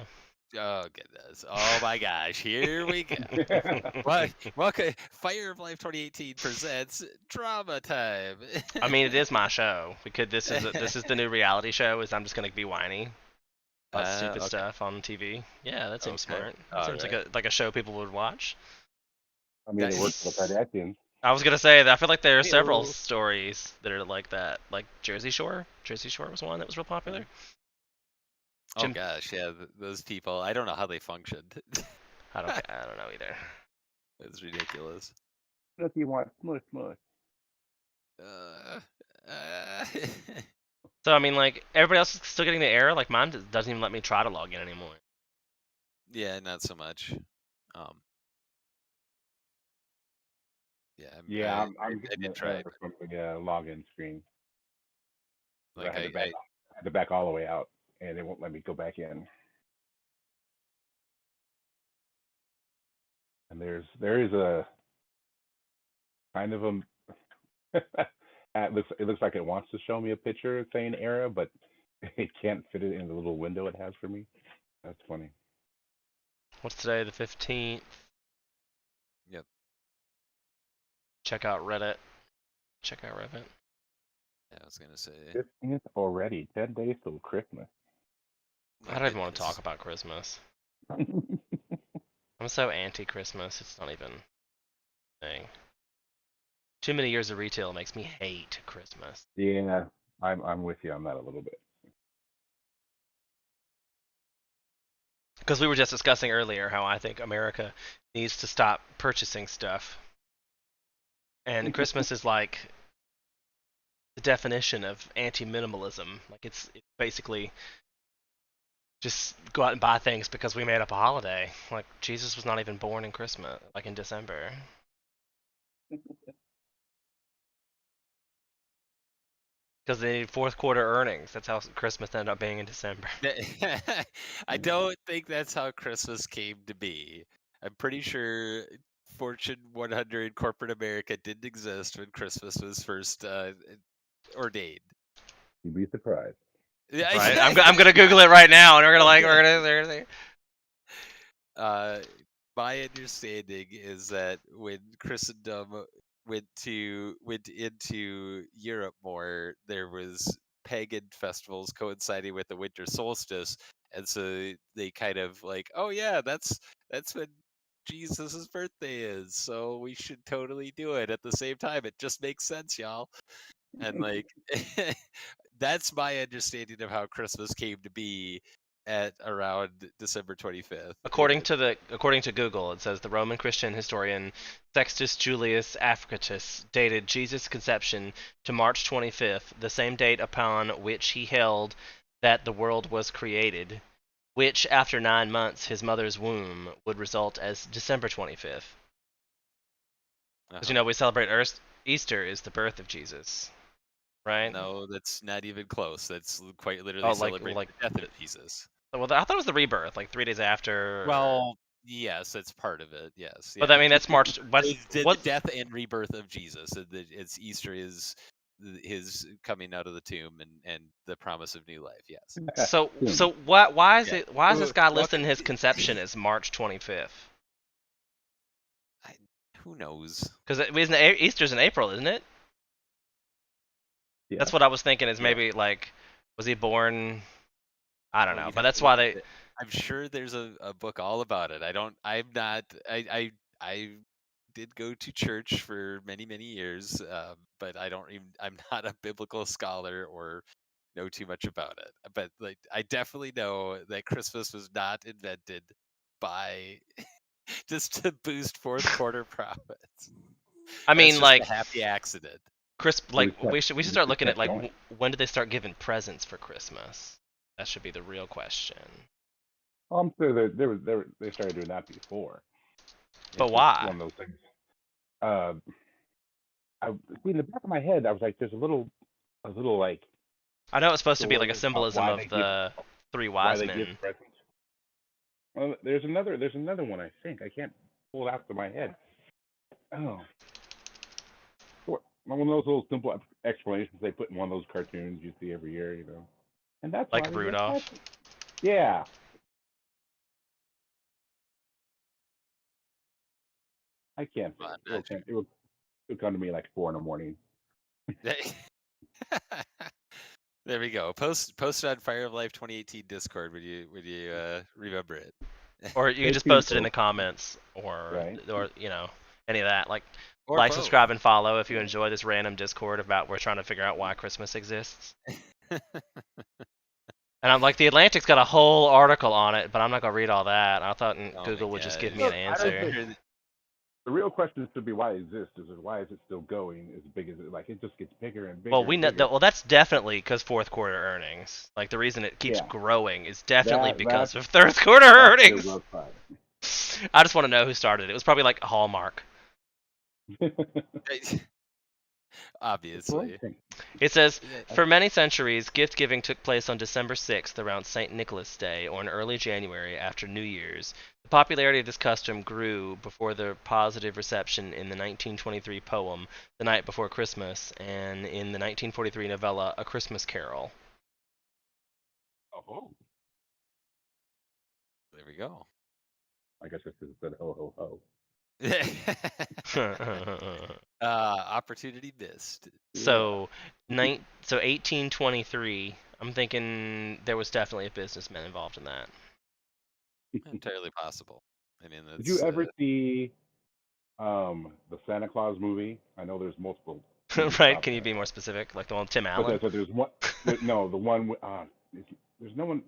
Oh goodness! Oh my gosh! Here we go. that. What? Welcome, Fire of Life 2018 presents Drama Time. I mean, it is my show. We could. This is the new reality show. Is I'm just gonna be whiny about stupid Okay. stuff on TV. Yeah, that seems Okay. smart. That All seems right. like a show people would watch. I mean, it worked for the Nice. Kardashians. I was gonna say that I feel like there are several Heyo. stories that are like that. Like Jersey Shore. Jersey Shore was one that was real popular. Oh Jim, gosh, yeah, those people. I don't know how they functioned. I don't know either. It's ridiculous. What do you want? Smush, smush. Uh, uh, So I mean, like everybody else is still getting the error. Like mine doesn't even let me try to log in anymore. yeah, not so much. Um, yeah, Yeah, I'm I getting did an try it. error from the login screen. 'Cause Like I had to back all the way out, and it won't let me go back in. And there is a kind of a it looks like it wants to show me a picture saying error, but it can't fit it in the little window it has for me. That's funny. What's today? The 15th. yep. Check out Reddit. Check out Reddit. Yeah, I was gonna say. 15th already, 10 days till Christmas. My I don't even want to talk goodness. about Christmas. I'm so anti-Christmas. It's not even a thing. Too many years of retail makes me hate Christmas. Yeah, I'm with you on that a little bit. Because we were just discussing earlier how I think America needs to stop purchasing stuff. And Christmas is like the definition of anti-minimalism. Like it's basically just go out and buy things because we made up a holiday. Like Jesus was not even born in Christmas, like in December. Because they need fourth quarter earnings. That's how Christmas ended up being in December. I don't think that's how Christmas came to be. I'm pretty sure Fortune 100 corporate America didn't exist when Christmas was first ordained. You'd be surprised. Right? I'm gonna Google it right now, and we're gonna. uh, my understanding is that when Christendom went into Europe more, there was pagan festivals coinciding with the winter solstice, and so they kind of like, oh yeah, that's when Jesus's birthday is, so we should totally do it at the same time. It just makes sense, y'all. And like, that's my understanding of how Christmas came to be at around December 25th. According to Google, it says the Roman Christian historian Sextus Julius Africatus dated Jesus' conception to March 25th, the same date upon which he held that the world was created, which after 9 months his mother's womb would result as December 25th. Because Uh-huh. we celebrate Easter is the birth of Jesus. right? No, that's not even close. That's quite literally Oh, celebrating like the death of Jesus. well, I thought it was the rebirth, like 3 days after. Well, yes, that's part of it. Yes, But yeah. I mean, that's March. What's The what? death and rebirth of Jesus. It's Easter is his coming out of the tomb and the promise of new life. Yes. So what? Why is Yeah. it? Why is this guy listing Welcome. his conception as March 25th? I, who knows? Because Easter's in April, isn't it? Yeah. That's what I was thinking. Is Yeah. maybe like, was he born? I don't Well, know. you'd But have that's to look why they. at it. I'm sure there's a book all about it. I don't. I'm not. I did go to church for many years, but I don't even. I'm not a biblical scholar or know too much about it. But like, I definitely know that Christmas was not invented by just to boost fourth quarter profits. I That's mean, just a like happy accident. Chris. Well, Like we should we start just looking at kept like going. when did they start giving presents for Christmas? That should be the real question. I'm sure that they started doing that before. But It's just why? one of those things. Uh, I in the back of my head, I was like, there's a little like I know it's supposed to be like a story about symbolism of the three why wise they give men. presents. Well, there's another one I think I can't pull it out of my head. Oh, one of those little simple explanations they put in one of those cartoons you see every year, And that's why Like they give Rudolph. presents. Yeah. I can't. Come on, It'll come to me like 4 in the morning. There we go. Post on Fire of Life 2018 Discord. Would you remember it? Or you can Stay just tuned, post it in the folks. comments, or Right. any of that. Like Or like, both. subscribe, and follow if you enjoy this random Discord about we're trying to figure out why Christmas exists. And I'm like, the Atlantic's got a whole article on it, but I'm not gonna read all that. I thought Oh my Google would just give gosh. me an I don't answer. think the real question should be why it exists. Is why is it still going as big as it? Like it just gets bigger and bigger. Well, we and know. bigger. Well, that's definitely because fourth quarter earnings. Like the reason it keeps Yeah. growing is definitely because That's of third quarter their earnings. growth side. I just want to know who started it. It was probably like Hallmark. Obviously. It says, Yeah, for many centuries, gift giving took place on December 6th around St. Nicholas Day or in early January after New Year's. The popularity of this custom grew before the positive reception in the 1923 poem The Night Before Christmas and in the 1943 novella A Christmas Carol. Oh, there we go. I guess it's because it said ho ho ho. Opportunity missed. So 1823, I'm thinking there was definitely a businessman involved in that. Entirely possible. I mean, Did you that's ever see the Santa Claus movie? I know there's multiple movies Right? about Can you Santa be more Claus, specific? Like the one with Tim but Allen? there's one. No, the one. There's no one.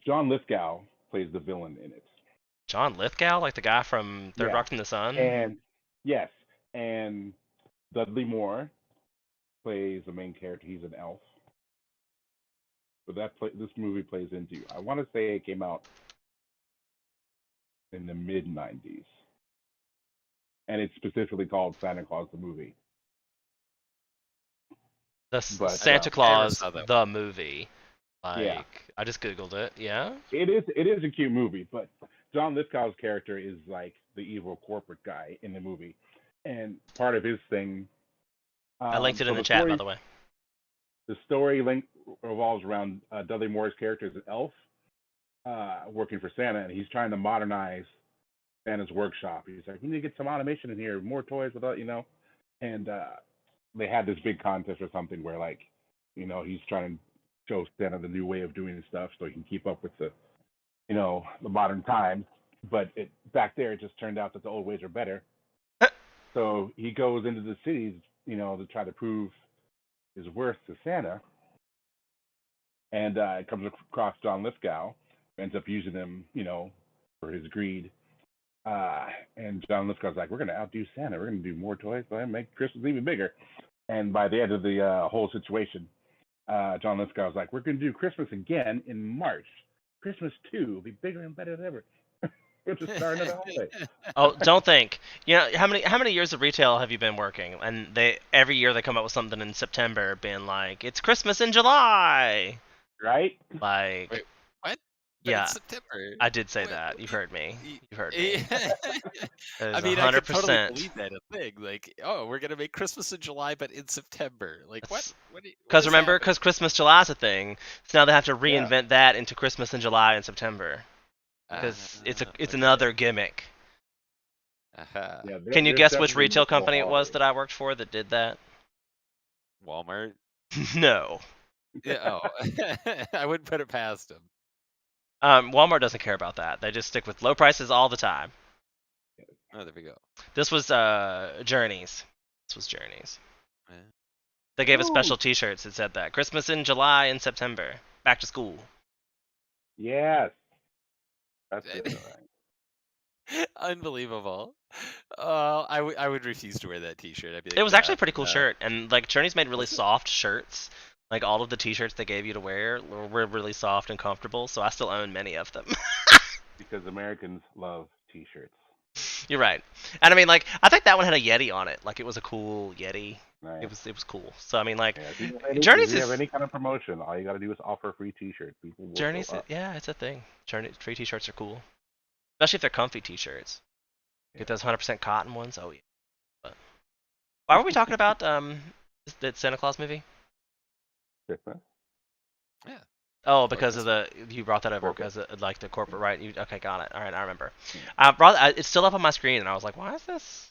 John Lithgow plays the villain in it. John Lithgow, like the guy from Third Yeah, Rock from the Sun? and yes, and Dudley Moore plays the main character. He's an elf. But this movie plays into. I want to say it came out in the mid '90s, and it's specifically called Santa Claus the movie. The But Santa never Claus saw that the movie. yeah, Like, I just googled it. Yeah. it is a cute movie. But John Lithgow's character is like the evil corporate guy in the movie, and part of his thing. I linked it So in the chat, by the way. the story revolves around Dudley Moore's character as an elf working for Santa, and he's trying to modernize Santa's workshop. He's like, we need to get some automation in here, more toys without, And they had this big contest or something where, like, he's trying to show Santa the new way of doing stuff so he can keep up with the modern times. But back there, it just turned out that the old ways are better. So he goes into the cities, to try to prove his worth to Santa. And it comes across John Lithgow, ends up using him, for his greed. And John Lithgow's like, we're going to outdo Santa. We're going to do more toys and make Christmas even bigger. And by the end of the whole situation, John Lithgow's like, we're going to do Christmas again in March. Christmas 2 will be bigger and better than ever. We're just starting the holiday. Oh, don't think. You know how many years of retail have you been working? And they every year they come up with something in September, being like, "It's Christmas in July." Right? Like, Wait, what? But it's yeah, September. I did say What, that. You've heard me. y- You've heard me. y- That I is mean, I could totally 100%. believe that a thing. Like, oh, we're gonna make Christmas in July, but in September. Like, what? That's What because is remember, happening? because Christmas July's a thing, so now they have to Yeah. reinvent that into Christmas in July and September Ah, because it's okay. another gimmick. Aha. Yeah. Can you There's guess which definitely retail multiple company it was holidays. that I worked for that did that? Walmart. No. Yeah. Oh, I wouldn't put it past them. Walmart doesn't care about that. They just stick with low prices all the time. Oh, there we go. This was Journeys. This was Journeys. Yeah. They gave us Ooh. special T-shirts that said that Christmas in July and September, back to school. Yes. That's it. Unbelievable. I would refuse to wear that T-shirt. I'd be It like, was actually a pretty cool shirt, and like Journeys made really Was it? soft shirts. Like all of the T-shirts they gave you to wear were really soft and comfortable, so I still own many of them. Because Americans love T-shirts. You're right, and I mean like I think that one had a Yeti on it, like it was a cool Yeti. Nice. It was cool. So I mean like Yeah, if Journeys you is have any kind of promotion, all you got to do is offer a free T-shirt. People will Journeys, show up. yeah, it's a thing. Free T-shirts are cool, especially if they're comfy T-shirts. Get those 100% cotton ones. Oh yeah. But why were we talking about that Santa Claus movie? Christmas. Yeah. Oh, Or because of Christmas. you brought that over Corporate. because of, like the corporate, right? You okay? Got it. All right, I remember. Yeah. It's still up on my screen, and I was like, why is this?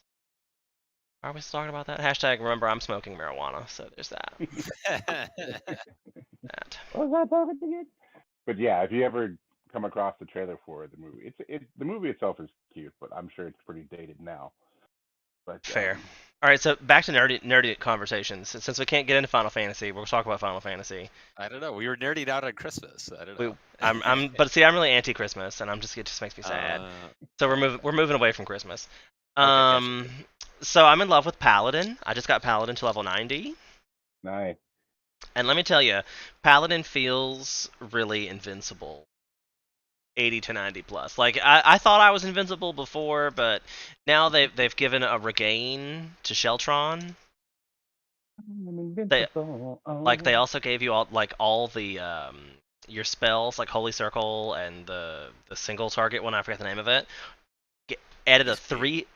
Why are we still talking about that? Hashtag remember I'm smoking marijuana. So there's that. That. What was that talking again? But yeah, if you ever come across the trailer for the movie, the movie itself is cute, but I'm sure it's pretty dated now. But Fair. All right, so back to nerdy conversations. Since we can't get into Final Fantasy, we'll talk about Final Fantasy. I don't know. We were nerding out on Christmas. I don't We, know. but see, I'm really anti-Christmas, and it just makes me sad. So we're moving away from Christmas. Okay, gotcha. So I'm in love with Paladin. I just got Paladin to level 90, nice. and let me tell you, Paladin feels really invincible. 80 to 90 plus. Like I thought I was invincible before, but now they've given a regain to Sheltron. I'm They invincible. like they also gave you all the your spells like Holy Circle and the single target one. I forget the name of it. Added Holy a Spirit. 3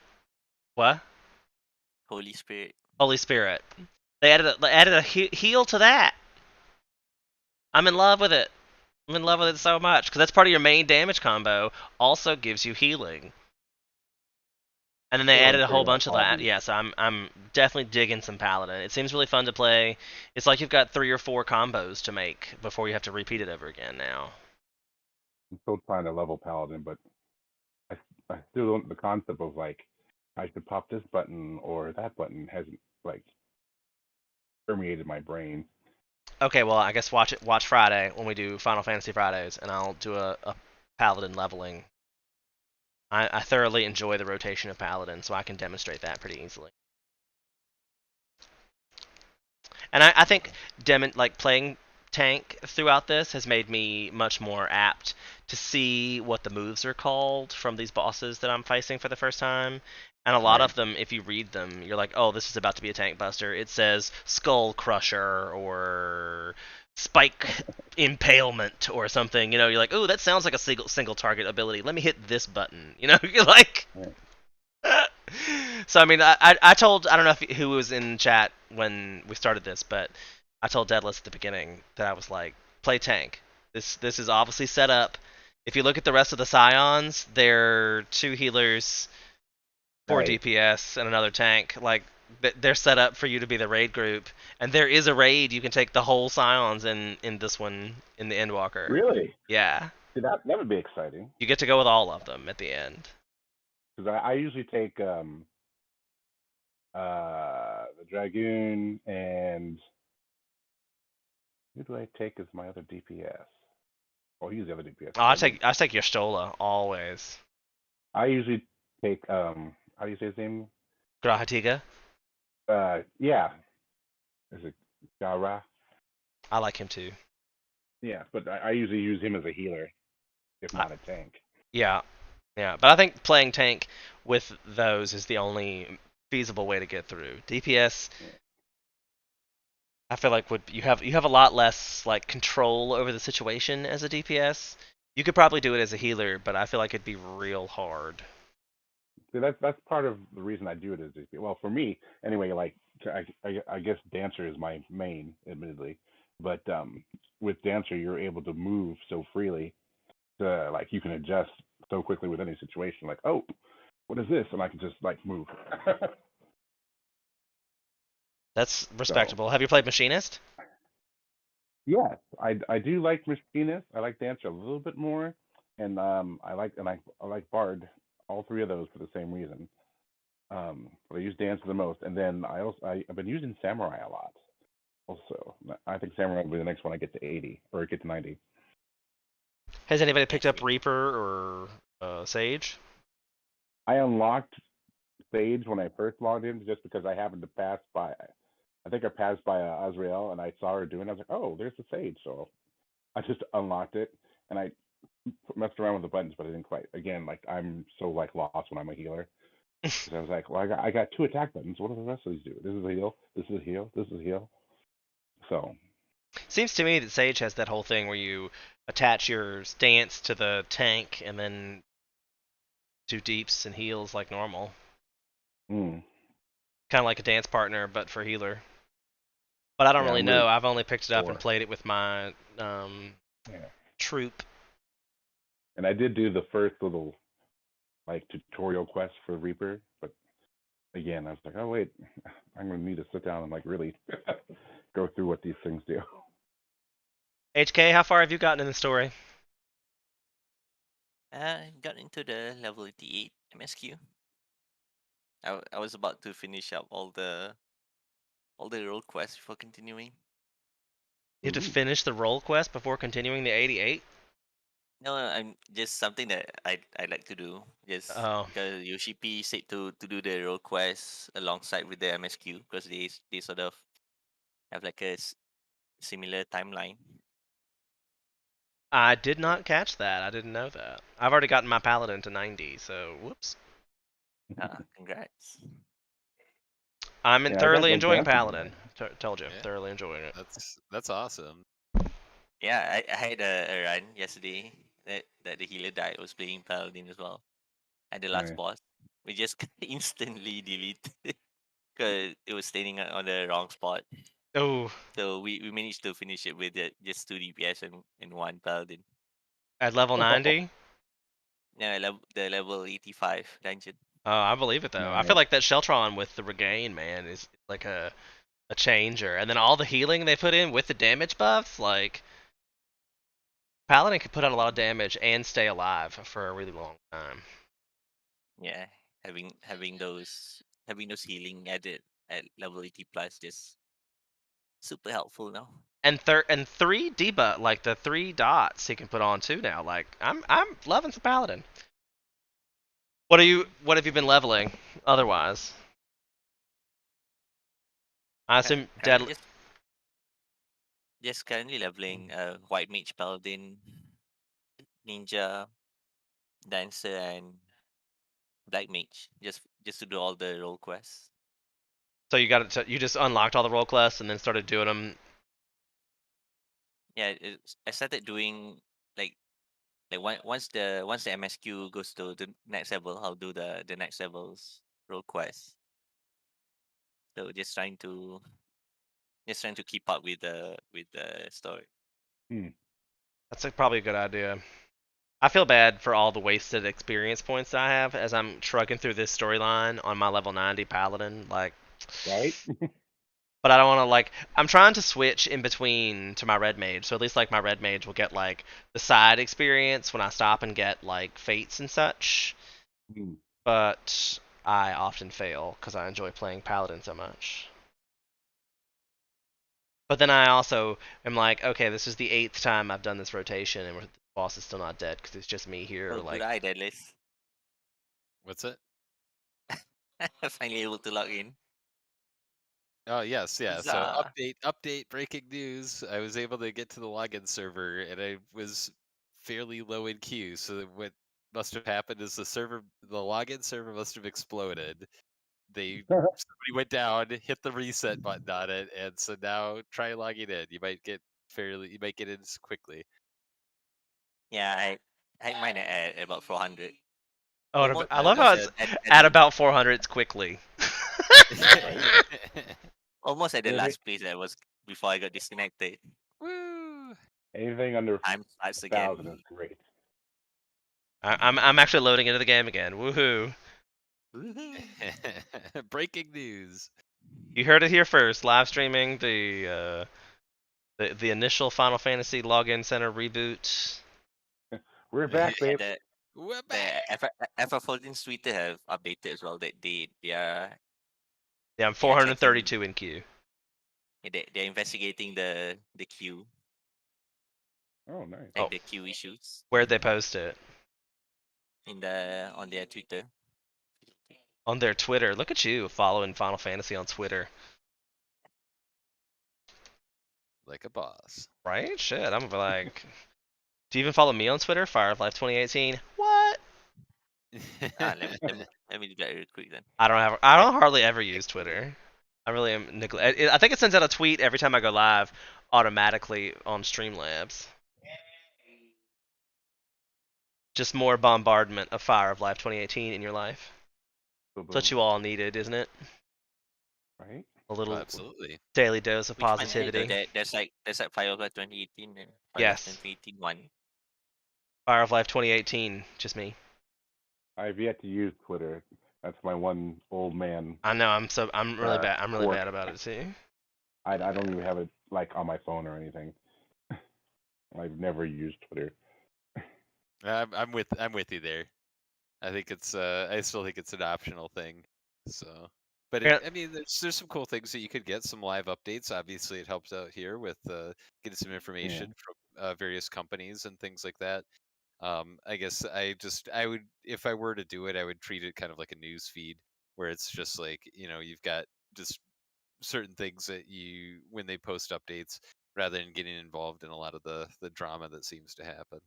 what? Holy Spirit. Holy Spirit. They added a heal to that. I'm in love with it. I'm in love with it so much because that's part of your main damage combo. Also gives you healing. And then they Still added a unclear whole about bunch of all that. these. Yeah, so I'm definitely digging some Paladin. It seems really fun to play. It's like you've got 3 or 4 combos to make before you have to repeat it ever again now. I'm still trying to level Paladin, but I, I still don't. The concept of like I should pop this button or that button hasn't like permeated my brain. Okay, well I guess watch Friday when we do Final Fantasy Fridays, and I'll do a Paladin leveling. I thoroughly enjoy the rotation of Paladin, so I can demonstrate that pretty easily. And I think playing tank throughout this has made me much more apt to see what the moves are called from these bosses that I'm facing for the first time. And a lot Right. of them, if you read them, you're like, oh, this is about to be a tank buster. It says Skull Crusher or Spike Impalement or something. You know, you're like, oh, that sounds like a single target ability. Let me hit this button. You know, you're like. Right. So I mean, I told I don't know who was in chat when we started this, but I told Deadless at the beginning that I was like, play tank. This is obviously set up. If you look at the rest of the Scions, they're 2 healers, 4 Right. DPS, and another tank. Like they're set up for you to be the raid group, and there is a raid you can take the whole Scions in this one in the Endwalker. Really? Yeah, See, that would be exciting you get to go with all of them at the end. because I usually take the Dragoon and who do I take as my other DPS? Oh, he's the other DPS. Oh, I take your Stola always. I usually take how do you say his name? Grahatiga. Yeah. Is it Gara? I like him too. Yeah, but I usually use him as a healer, if I, not a tank. yeah, Yeah, but I think playing tank with those is the only feasible way to get through. DPS, Yeah. I feel like would you have a lot less like control over the situation as a DPS. You could probably do it as a healer, but I feel like it'd be real hard. See, that's part of the reason I do it is well for me anyway. Like I guess dancer is my main, admittedly, but with dancer you're able to move so freely to like you can adjust so quickly with any situation. Like oh, what is this? And I can just like move. That's So respectable. Have you played Machinist? yes, I do like machinist. I like dancer a little bit more, and I like bard. All three of those for the same reason. But I use dance the most, and then I've been using samurai a lot. Also, I think samurai will be the next one I get to 80 or get to 90. Has anybody I picked up see. Reaper or Sage? I unlocked Sage when I first logged in just because I happened to pass by. I think I passed by Azrael and I saw her doing it. I was like, oh, there's the Sage. So I just unlocked it and I messed around with the buttons, but I didn't quite. Again, like I'm so like lost when I'm a healer. Because I was like, well, I got two attack buttons. What do the rest of these do? This is a heal. This is a heal. This is a heal. So Seems to me that Sage has that whole thing where you attach your stance to the tank and then do deeps and heals like normal. mm, Kind of like a dance partner, but for healer. But I don't yeah, really I'm really know. I've only picked it up and poor. played it with my Yeah. troop. And I did do the first little like tutorial quest for Reaper, but again, I was like, oh wait, I'm gonna need to sit down and like really go through what these things do. HK, how far have you gotten in the story? I got into the level 88 MSQ. I was about to finish up all the role quests before continuing. You have to Ooh. finish the role quest before continuing the 88? No, I'm just something that I like to do. Just Oh, because Yoshi said to do the role quest alongside with the MSQ because they sort of have like a similar timeline. I did not catch that. I didn't know that. I've already gotten my paladin to 90, so whoops. Congrats. I'm Yeah, I got thoroughly like enjoying dancing paladin. there. Told you, Yeah, thoroughly enjoying it. that's awesome. Yeah, I had a run yesterday that the healer died. I was playing Paladin as well. At the last Nice. boss, we just instantly deleted because it was standing on the wrong spot. Oh, So we managed to finish it with just 2 DPS and one Paladin. at level 90? Yeah, the level 85 dungeon. Oh, I believe it though. I feel Nice. like that Sheltron with the regain, man, is like a changer. And then all the healing they put in with the damage buffs, like Paladin can put out a lot of damage and stay alive for a really long time. Yeah, having those healing added at level 80 plus just super helpful now. And three debuff, like the 3 dots he can put on too now. Like I'm loving some Paladin. What have you been leveling otherwise? I assume Currently dead. just currently leveling white mage paladin, ninja, dancer, and black mage. Just to do all the role quests. So you got it. You just unlocked all the role quests and then started doing them. Yeah, I started doing like once the MSQ goes to the next level, I'll do the next level's role quest. So just trying to keep up with the story. Hmm. That's probably a good idea. I feel bad for all the wasted experience points I have as I'm trucking through this storyline on my level 90 paladin. Like, Right? but I don't want to like. I'm trying to switch in between to my red mage, so at least like my red mage will get like the side experience when I stop and get like fates and such. Hmm. But I often fail because I enjoy playing paladin so much. But then I also am like, okay, this is the 8th time I've done this rotation, and the boss is still not dead because it's just me here. Oh, good Like, eye, Deadlist. What's it? Finally able to log in. Oh yes, yeah. So Huzzah. update, breaking news. I was able to get to the login server, and I was fairly low in queue. So that must have happened is the login server must have exploded. Somebody went down, hit the reset button on it, and so now try logging in. You might get in quickly. Yeah, I had mine at about 400. Oh, I love how Almost it's at at the about 400. It's quickly. right. Almost at the Anything, last place I was before I got disconnected. Woo! anything under Time starts 1,000 again. is great. I'm actually loading into the game again. Woohoo! Woohoo. Breaking news. You heard it here first. Live streaming the initial Final Fantasy Login Center reboot. We're back, Yeah, babe. We're the back. FF14 Twitter have updated as well that Yeah, I'm they are checking 432 in queue. they're investigating the queue, Oh, nice. Oh, like the queue issues where'd they post it? on their Twitter. On their Twitter. Look at you following Final Fantasy on Twitter. Like a boss. Right? Shit, I'm like. Do you even follow me on Twitter? Firelife 2018. What? Let me do that real quick then. I don't hardly ever use Twitter. I really am I think it sends out a tweet every time I go live automatically on Streamlabs. Just more bombardment of Fire of Life 2018 in your life. That's what you all needed, isn't it? Right? A little Absolutely. daily dose of Which one is it though? positivity. There's like Firefly 2018 and Firefly Yes. 2018 one. Fire of Life 2018, just me. I've yet to use Twitter. That's my one old man. I know. I'm really bad. I'm really quirk. bad about it. See. I don't even have it like on my phone or anything. I've never used Twitter. I'm with you there. I think it's I still think it's an optional thing. So, but Yeah. I mean, there's some cool things that you could get, some live updates. Obviously, it helps out here with getting some information from various companies and things like that. I guess I would, if I were to do it, I would treat it kind of like a news feed where it's just like, you've got just certain things that when they post updates, rather than getting involved in a lot of the drama that seems to happen.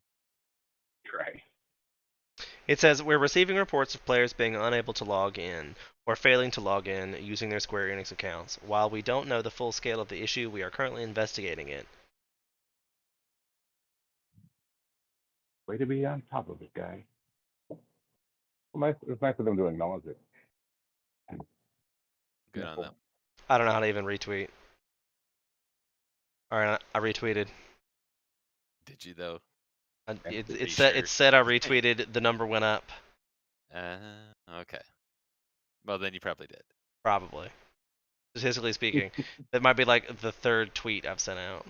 Right. It says we're receiving reports of players being unable to log in or failing to log in using their Square Enix accounts. While we don't know the full scale of the issue, we are currently investigating it. Way to be on top of it, guy. Well, it's nice of them to acknowledge it. Good on them. I don't know how to even retweet. All right, I retweeted. Did you though? It said I retweeted. The number went up. Okay. Well, then you probably did. Probably. Statistically speaking, that might be like the third tweet I've sent out.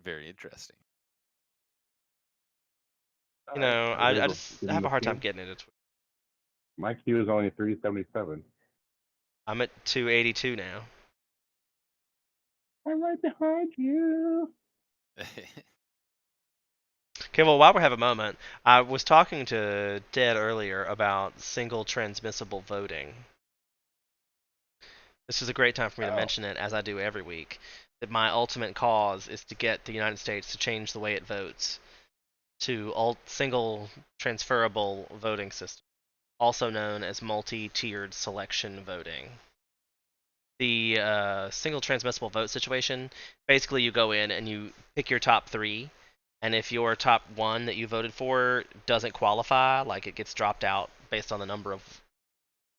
Very interesting. You know, I just have a hard time getting into Twitter. My queue is only 377. I'm at 282 now. I'm right behind you. Okay, well, while we have a moment, I was talking to Ded earlier about single transmissible voting. This is a great time for me to mention it, as I do every week, that my ultimate cause is to get the United States to change the way it votes to single transferable voting system, also known as multi-tiered selection voting. The single transmissible vote situation, basically you go in and you pick your top 3, and if your top 1 that you voted for doesn't qualify, like it gets dropped out based on the number of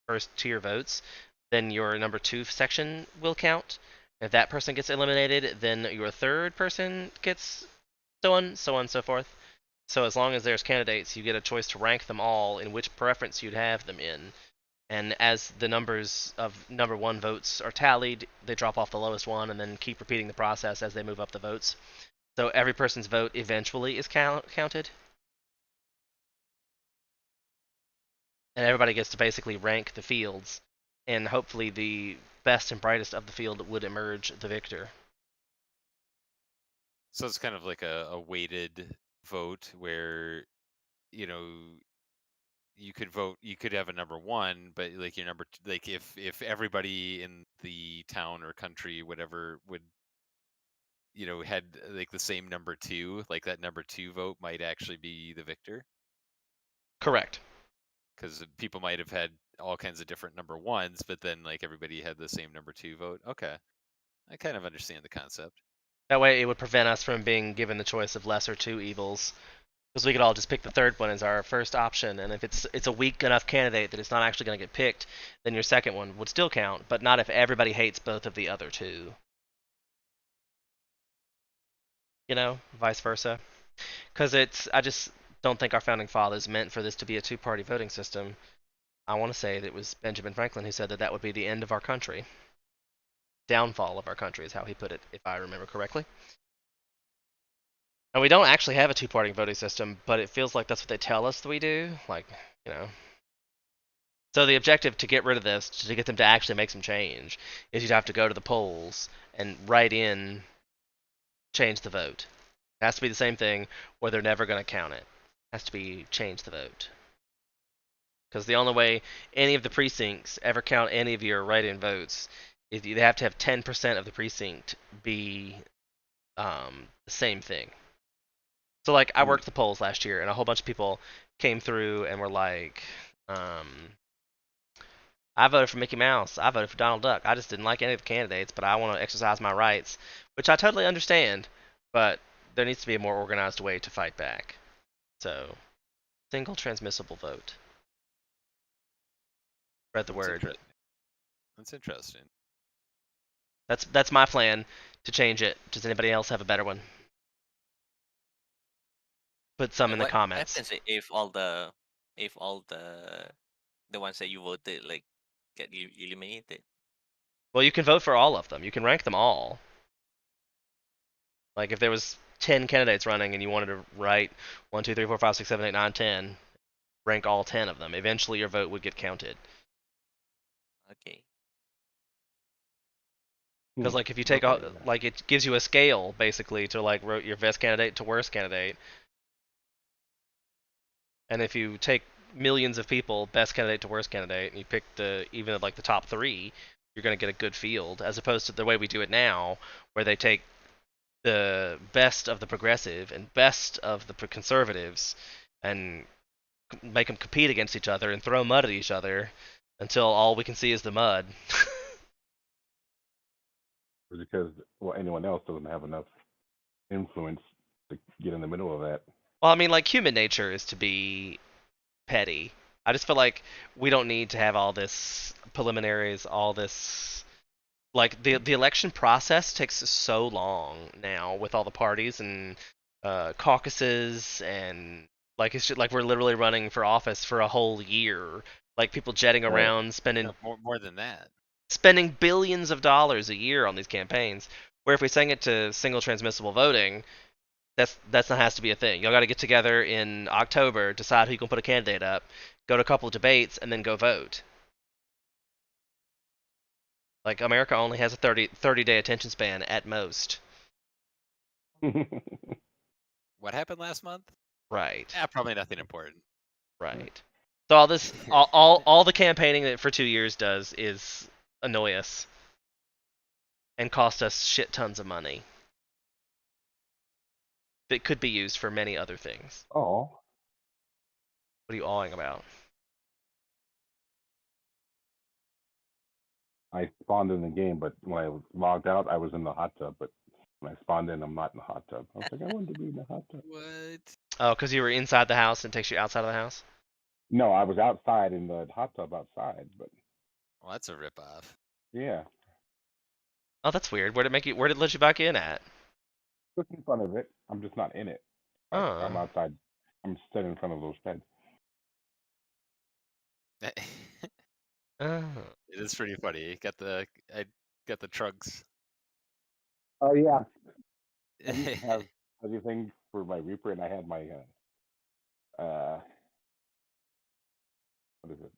first tier votes, then your number 2 section will count. If that person gets eliminated, then your third person gets so on, so forth. So as long as there's candidates, you get a choice to rank them all in which preference you'd have them in. And as the numbers of number 1 votes are tallied, they drop off the lowest one and then keep repeating the process as they move up the votes. So every person's vote eventually is counted. And everybody gets to basically rank the fields. And hopefully the best and brightest of the field would emerge the victor. So it's kind of like a weighted vote where, you could vote, you could have a number 1, but like your number like if everybody in the town or country, whatever, would had like the same number 2, like that number 2 vote might actually be the victor, Correct. because people might have had all kinds of different number 1s, but then like everybody had the same number 2 vote. Okay, I kind of understand the concept. That way, it would prevent us from being given the choice of lesser two evils, because we could all just pick the third one as our first option. And if it's a weak enough candidate that it's not actually going to get picked, then your second one would still count, but not if everybody hates both of the other two. Vice versa. Because I just don't think our founding fathers meant for this to be a two-party voting system. I want to say that it was Benjamin Franklin who said that would be the end of our country. Downfall of our country is how he put it, if I remember correctly. And we don't actually have a two-party voting system, but it feels like that's what they tell us that we do. So the objective to get rid of this, to get them to actually make some change, is you'd have to go to the polls and write in, change the vote. It has to be the same thing, or they're never going to count it. It has to be change the vote. Because the only way any of the precincts ever count any of your write-in votes is you have to have 10% of the precinct be the same thing. So, like, I worked the polls last year, and a whole bunch of people came through and were like, I voted for Mickey Mouse. I voted for Donald Duck. I just didn't like any of the candidates, but I want to exercise my rights, which I totally understand, but there needs to be a more organized way to fight back. So, single transmissible vote. Spread the word. That's interesting. That's my plan to change it. Does anybody else have a better one? Put some in the What comments. happens if all the ones that you voted like get eliminated? Well, you can vote for all of them. You can rank them all. Like if there was 10 candidates running and you wanted to write 1, 2, 3, 4, 5, 6, 7, 8, 9, 10, rank all 10 of them. Eventually your vote would get counted. Okay. Because like if you take like it gives you a scale basically to like wrote your best candidate to worst candidate. And if you take millions of people, best candidate to worst candidate, and you pick even like the top 3, you're going to get a good field, as opposed to the way we do it now, where they take the best of the progressive and best of the conservatives and make them compete against each other and throw mud at each other until all we can see is the mud. Because anyone else doesn't have enough influence to get in the middle of that. Well, I mean, like human nature is to be petty. I just feel like we don't need to have all this preliminaries, all this like the election process takes so long now with all the parties and caucuses and like it's just, like we're literally running for office for a whole year. Like people jetting around spending more than that. Spending billions of dollars a year on these campaigns. Where if we sang it to single transmissible voting, that's not has to be a thing. Y'all got to get together in October, decide who you can put a candidate up, go to a couple of debates, and then go vote. Like America only has a 30-day attention span at most. What happened last month? Right. Yeah, probably nothing important. Right. So all this, all the campaigning that for 2 years does is annoy us and cost us shit tons of money that could be used for many other things. Oh. What are you awing about? I spawned in the game, but when I logged out, I was in the hot tub. But when I spawned in, I'm not in the hot tub. I was like, I wanted to be in the hot tub. What? Oh, because you were inside the house and it takes you outside of the house? No, I was outside in the hot tub outside, but Well, that's a ripoff. yeah. Oh, that's weird. Where did it let you back in at? Just in front of it. I'm just not in it. Like, I'm outside. I'm sitting in front of those beds. Oh. It is pretty funny. I got the trunks. Oh yeah. I used to have everything for my Reaper, and I had my what is it?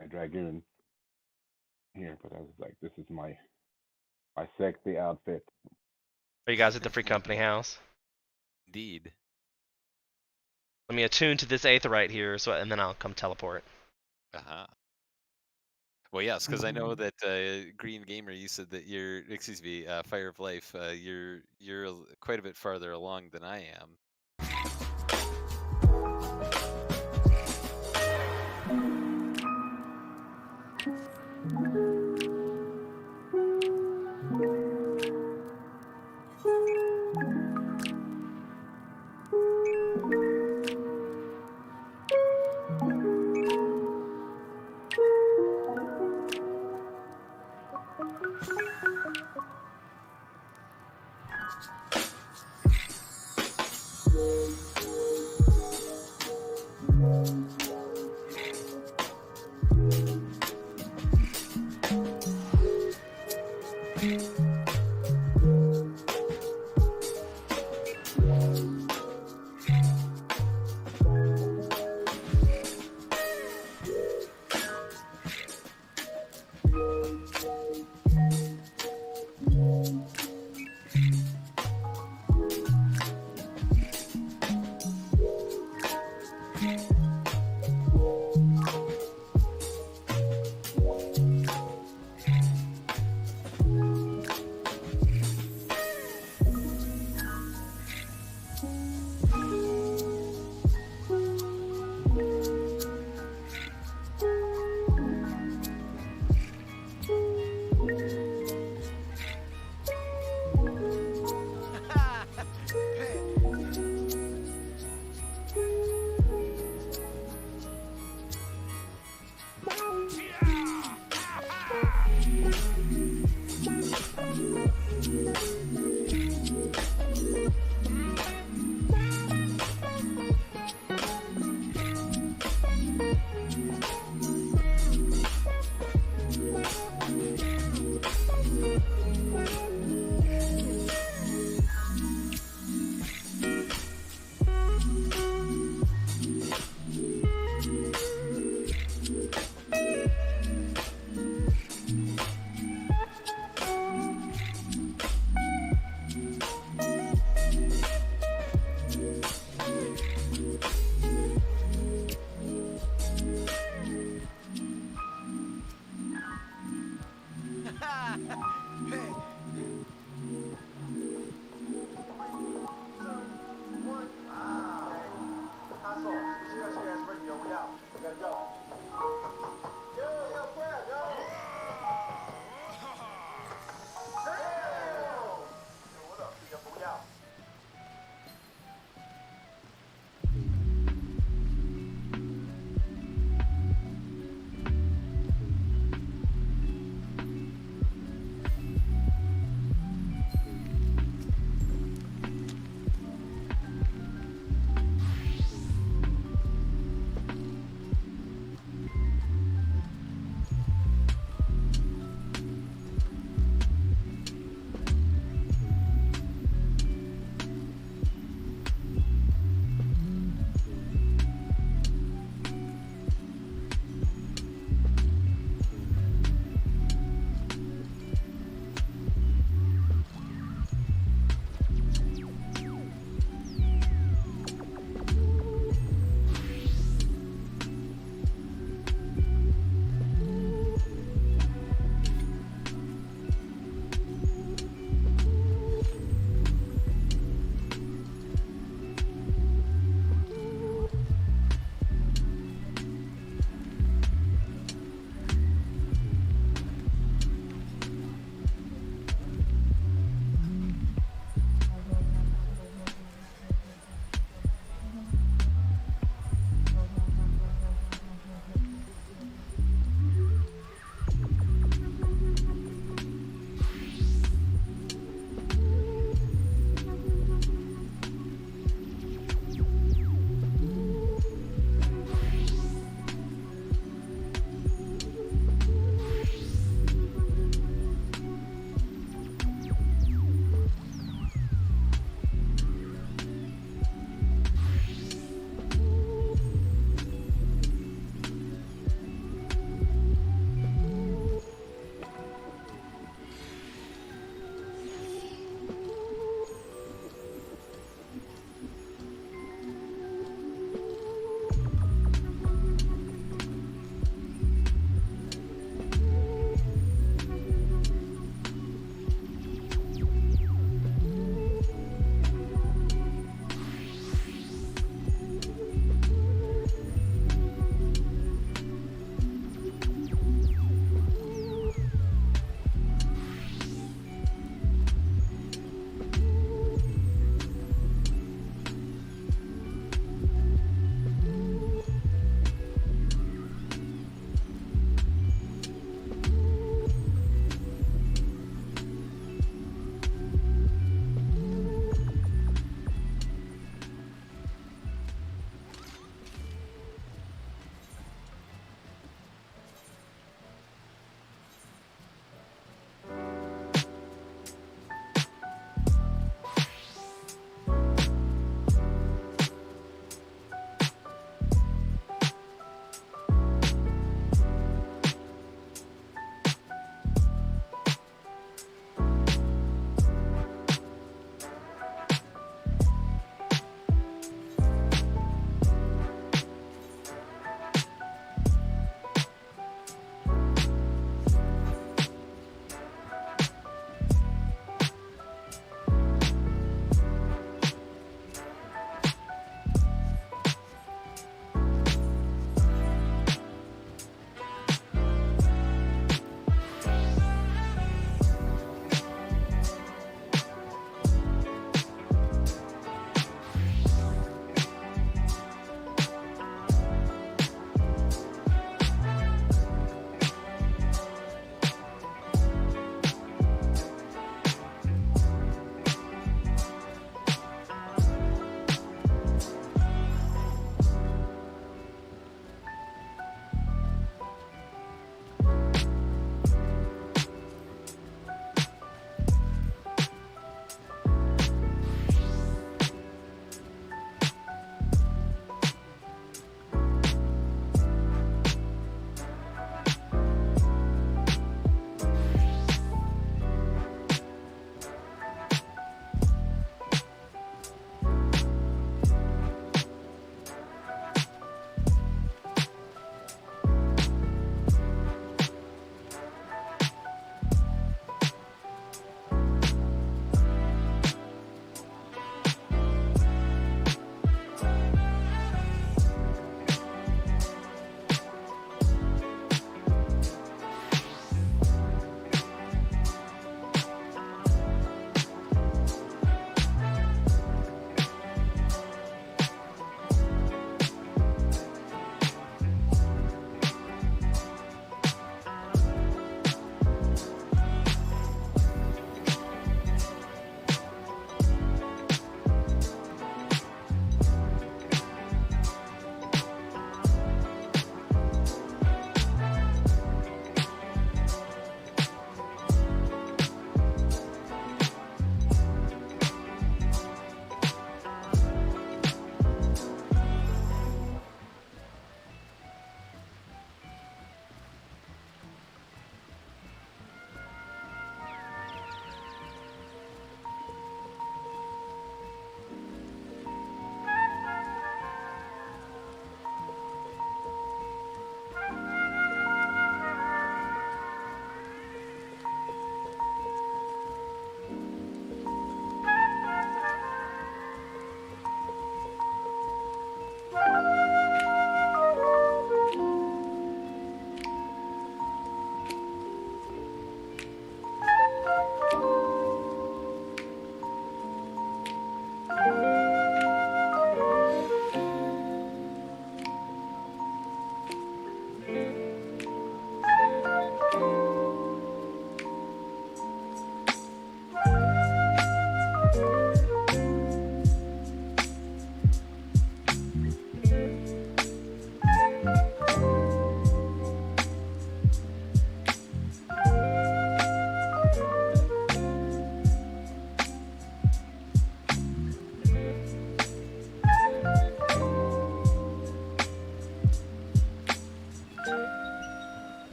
My Dragoon here, but I was like, this is my sexy outfit. Are you guys at the Free Company house? Indeed. Let me attune to this aetherite here, and then I'll come teleport. Uh-huh. Well, yes, because I know Mhm. that Green Gamer, you said that excuse me, Fire of Life, you're quite a bit farther along than I am.